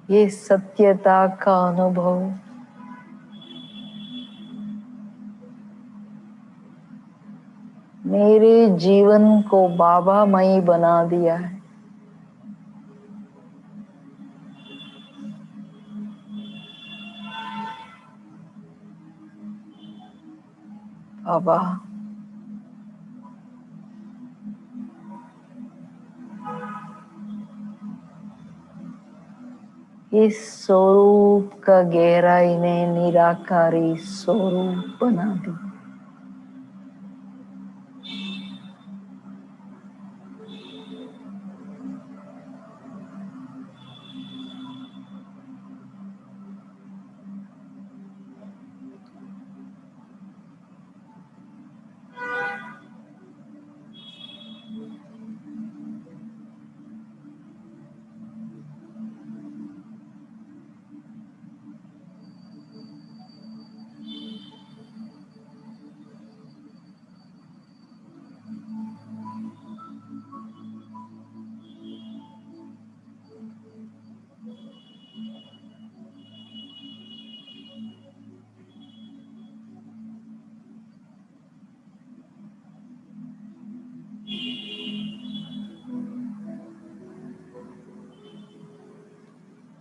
ये सत्यता का अनुभव मेरे जीवन को बाबामयी बना दिया है। बाबा, इस स्वरूप का गहराई ने निराकारी स्वरूप बना दी।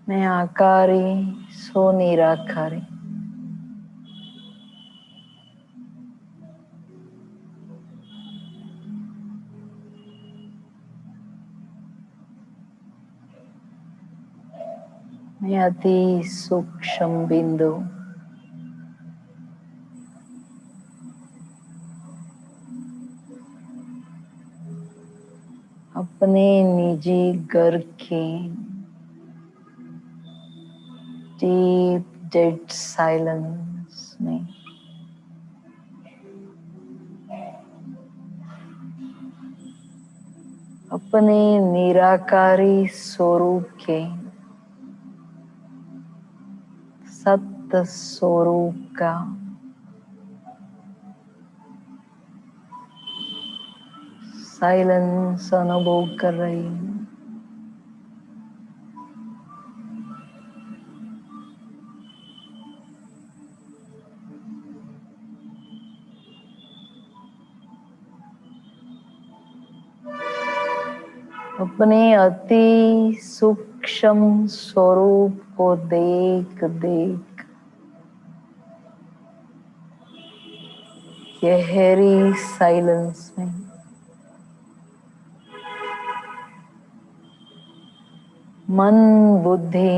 मैं आकारी सो निराकारी। मैं अति सूक्ष्म बिंदु। अपने निजी घर के डीप डेड साइलेंस में अपने निराकारी स्वरूप के सत्य स्वरूप का साइलेंस अनुभव कर रही हूँ। अपने अति सूक्ष्म स्वरूप को देख देख गहरी साइलेंस में मन बुद्धि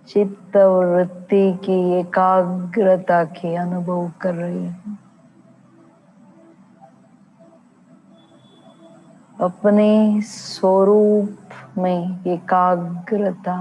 चित्त और वृत्ति की एकाग्रता की अनुभव कर रही हूँ। अपने स्वरूप में एकाग्रता।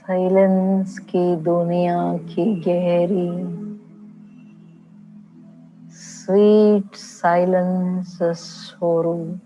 साइलेंस की दुनिया की गहरी स्वीट साइलेंस स्वरूप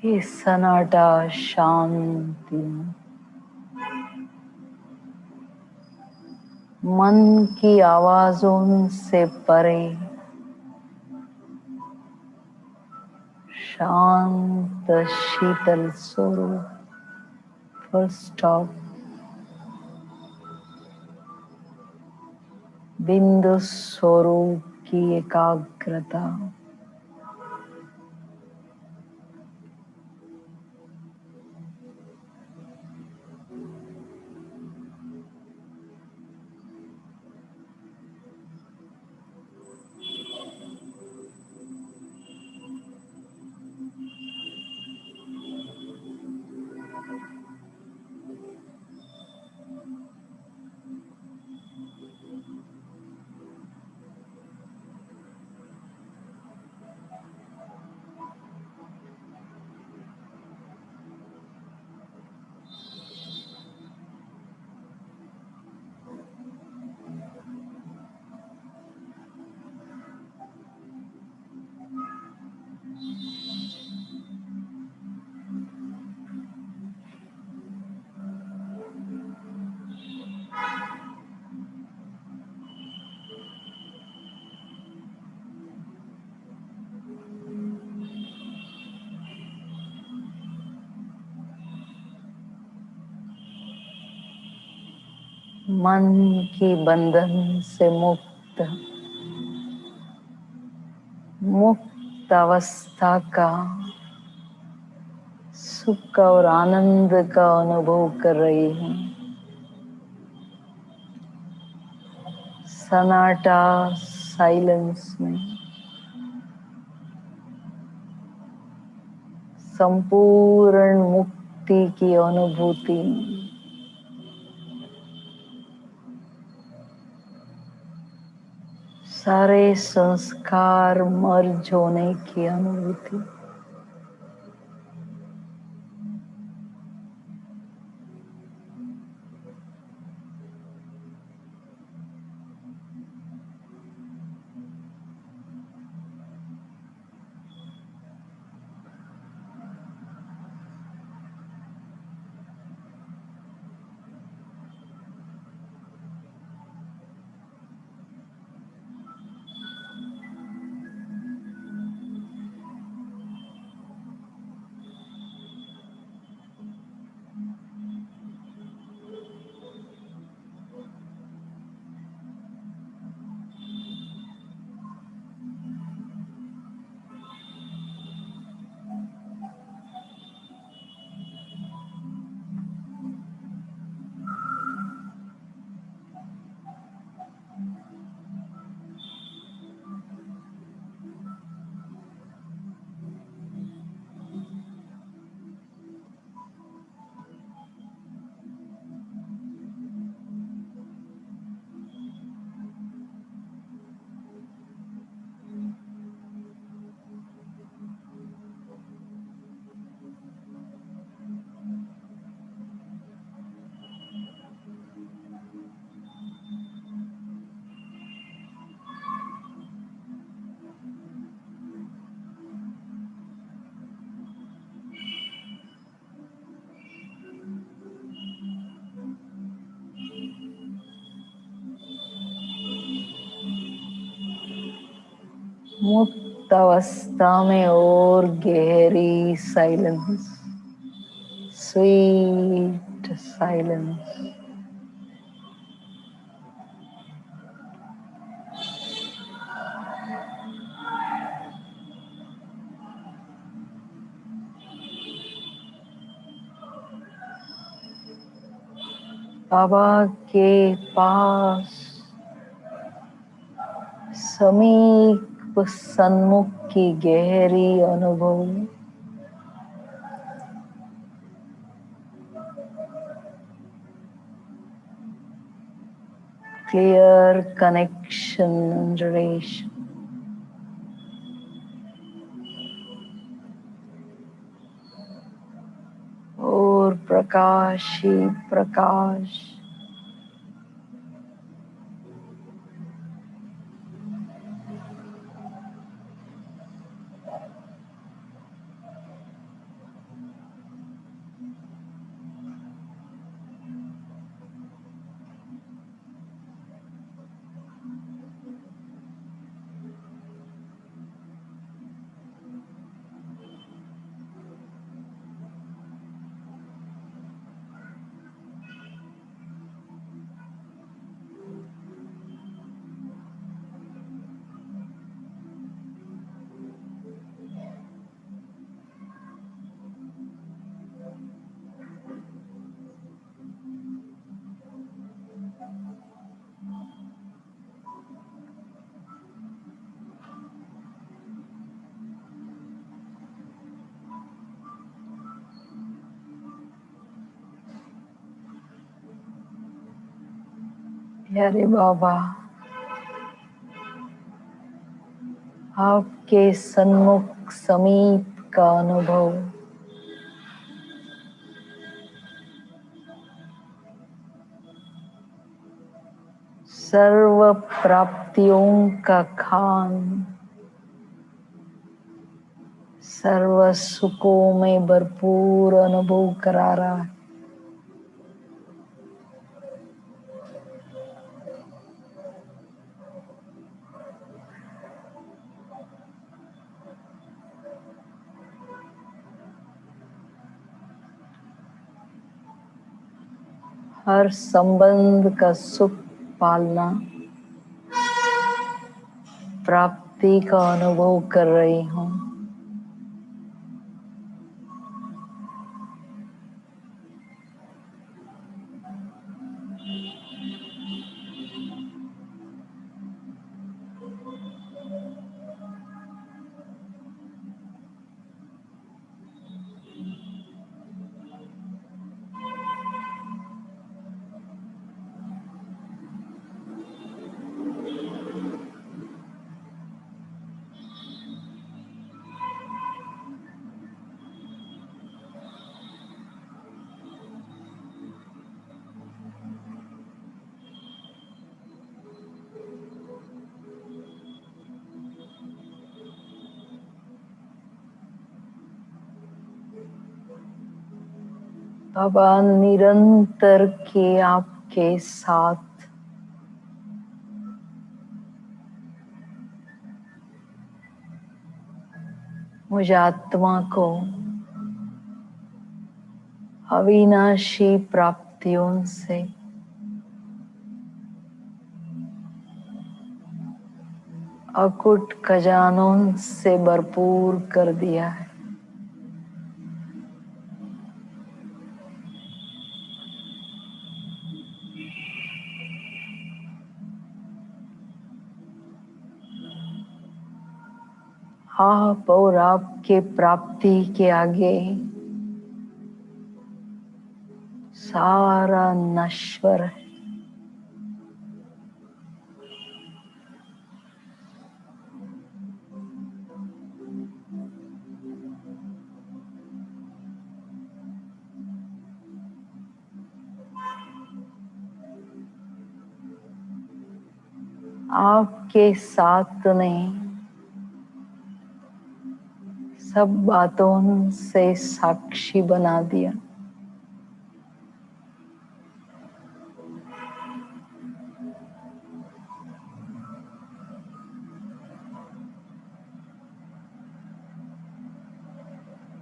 ये सन्नाटा शांति, मन की आवाजों से परे शांत शीतल स्वरूप। फर्स्ट स्टॉप, बिंदु स्वरूप की एकाग्रता। मन की बंधन से मुक्त, मुक्त अवस्था का सुख और आनंद का अनुभव कर रही हूँ। सन्नाटा साइलेंस में संपूर्ण मुक्ति की अनुभूति, सारे संस्कार मर्ज होने की अनुभूति। मुक्त अवस्था में और गहरी साइलेंस, स्वीट साइलेंस। बाबा के पास समीप सन्मुख की गहरी अनुभव, क्लियर कनेक्शन एंड रिलेशन, और प्रकाश ही प्रकाश। अरे बाबा, आपके सन्मुख समीप का अनुभव सर्व प्राप्तियों का खान, सर्व सुखों में भरपूर अनुभव करा रहा है। हर संबंध का सुख पालना, प्राप्ति का अनुभव कर रही हूँ। बाबा निरंतर के आपके साथ मुझ आत्मा को अविनाशी प्राप्तियों से अकुट खजानों से भरपूर कर दिया है। आप और आपके प्राप्ति के आगे सारा नश्वर है। आपके साथ ने सब बातों से साक्षी बना दिया।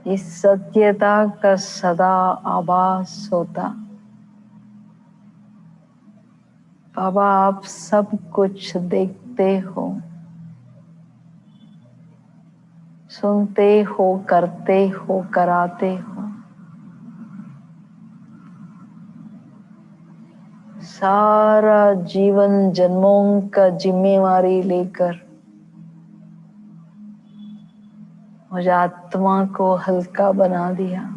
इस सत्यता का सदा आभास होता। बाबा, आप सब कुछ देखते हो, सुनते हो, करते हो, कराते हो। सारा जीवन जन्मों का जिम्मेवारी लेकर मुझे आत्मा को हल्का बना दिया।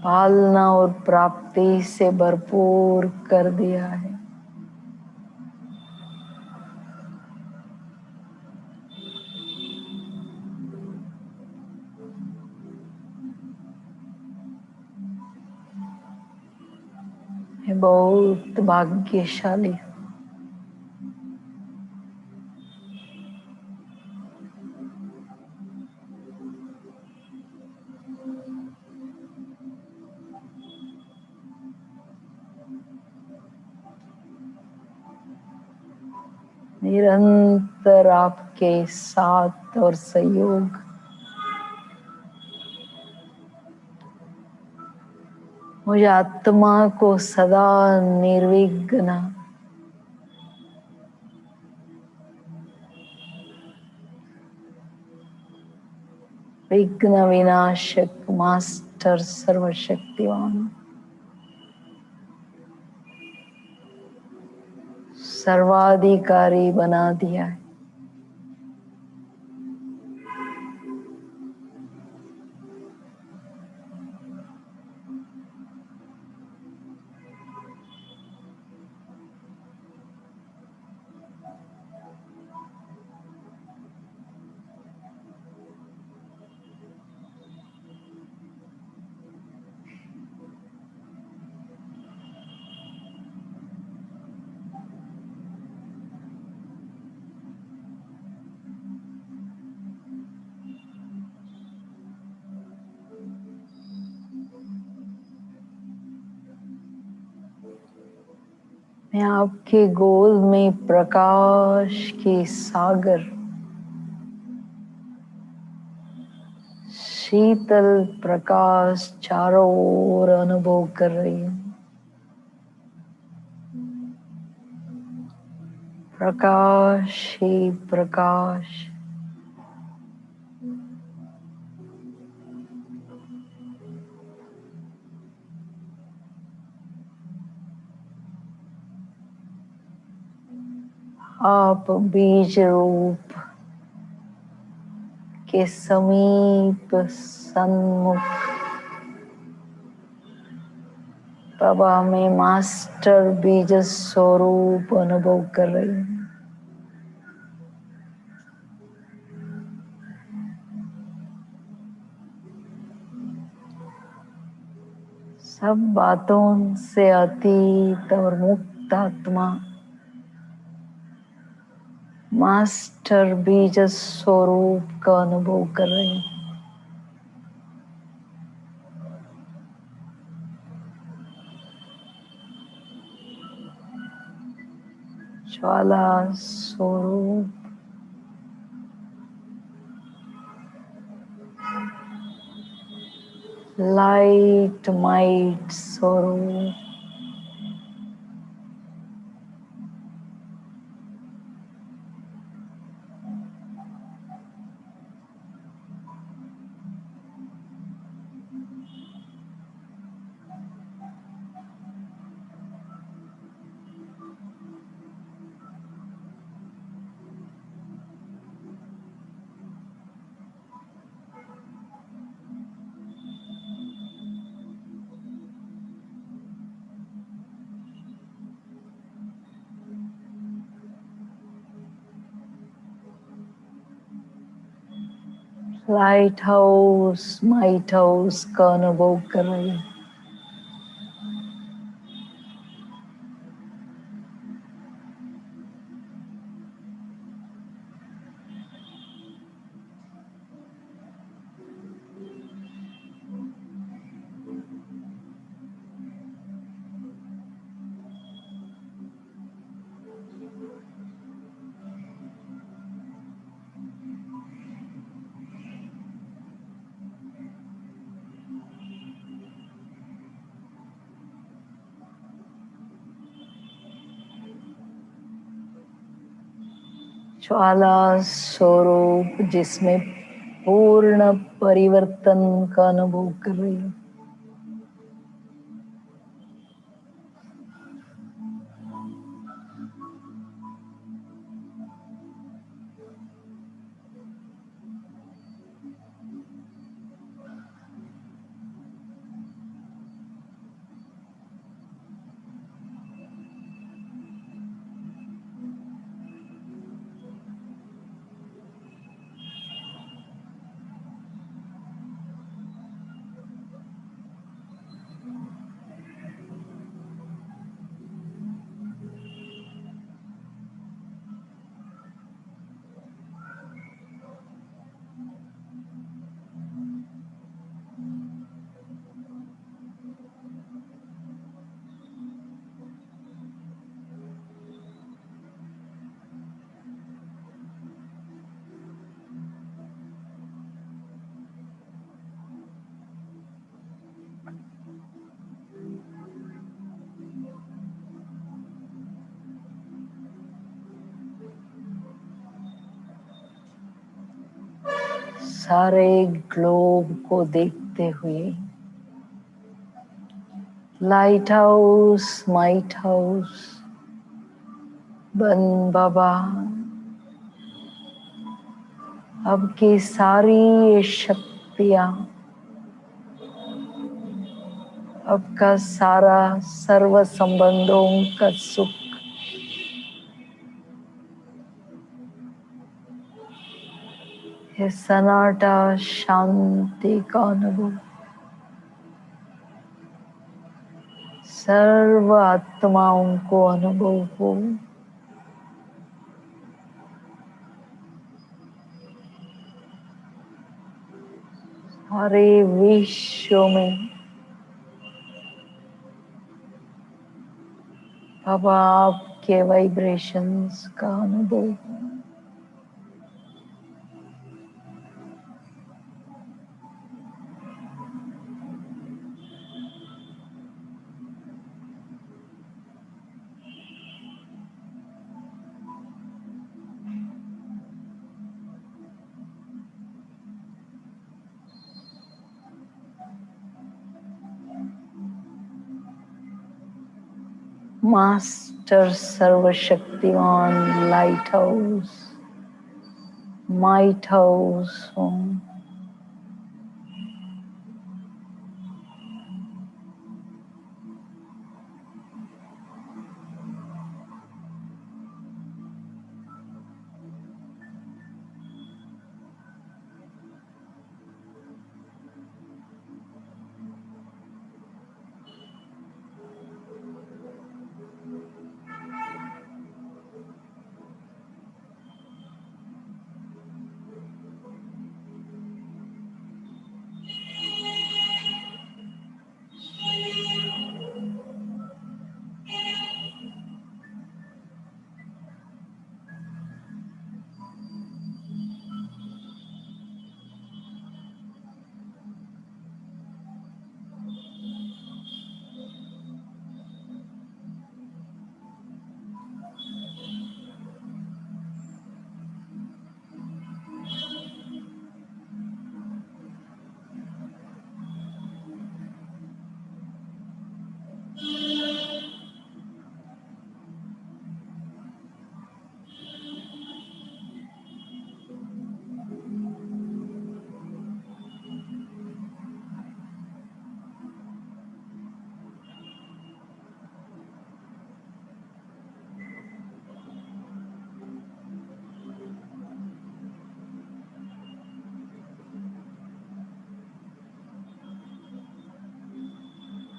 पालना और प्राप्ति से भरपूर कर दिया है। मैं बहुत भाग्यशाली हूँ। निरंतर आपके साथ और सहयोग मुझे आत्मा को सदा निर्विघ्न विघ्न विनाशक मास्टर सर्वशक्तिवान सर्वाधिकारी बना दिया है। मैं आपके गोद में प्रकाश के सागर, शीतल प्रकाश चारों ओर अनुभव कर रही हूँ। प्रकाश ही प्रकाश। आप बीज रूप के समीप सन्मुख बाबा में मास्टर बीज स्वरूप अनुभव कर रही हूँ। सब बातों से अतीत और मुक्त आत्मा मास्टर बीज स्वरूप का अनुभव कर रही हूँ। ज्वाला स्वरूप, लाइट माइट स्वरूप, लाइट हाउस माइट हाउस का अनुभव कर रही हूँ। ज्वाला स्वरूप जिसमें पूर्ण परिवर्तन का अनुभव कर रही हूँ। सारे ग्लोब को देखते हुए लाइट हाउस माइट हाउस बन बाबा अब की सारी शक्तियां, अब का सारा सर्व संबंधों का सुख ये सन्नाटा शांति का अनुभव सर्व आत्माओं को अनुभव हो। सारे विश्व में अब आपके वाइब्रेशंस का अनुभव। मास्टर सर्वशक्तिमान लाइट हाउस, माइट हाउस हूँ।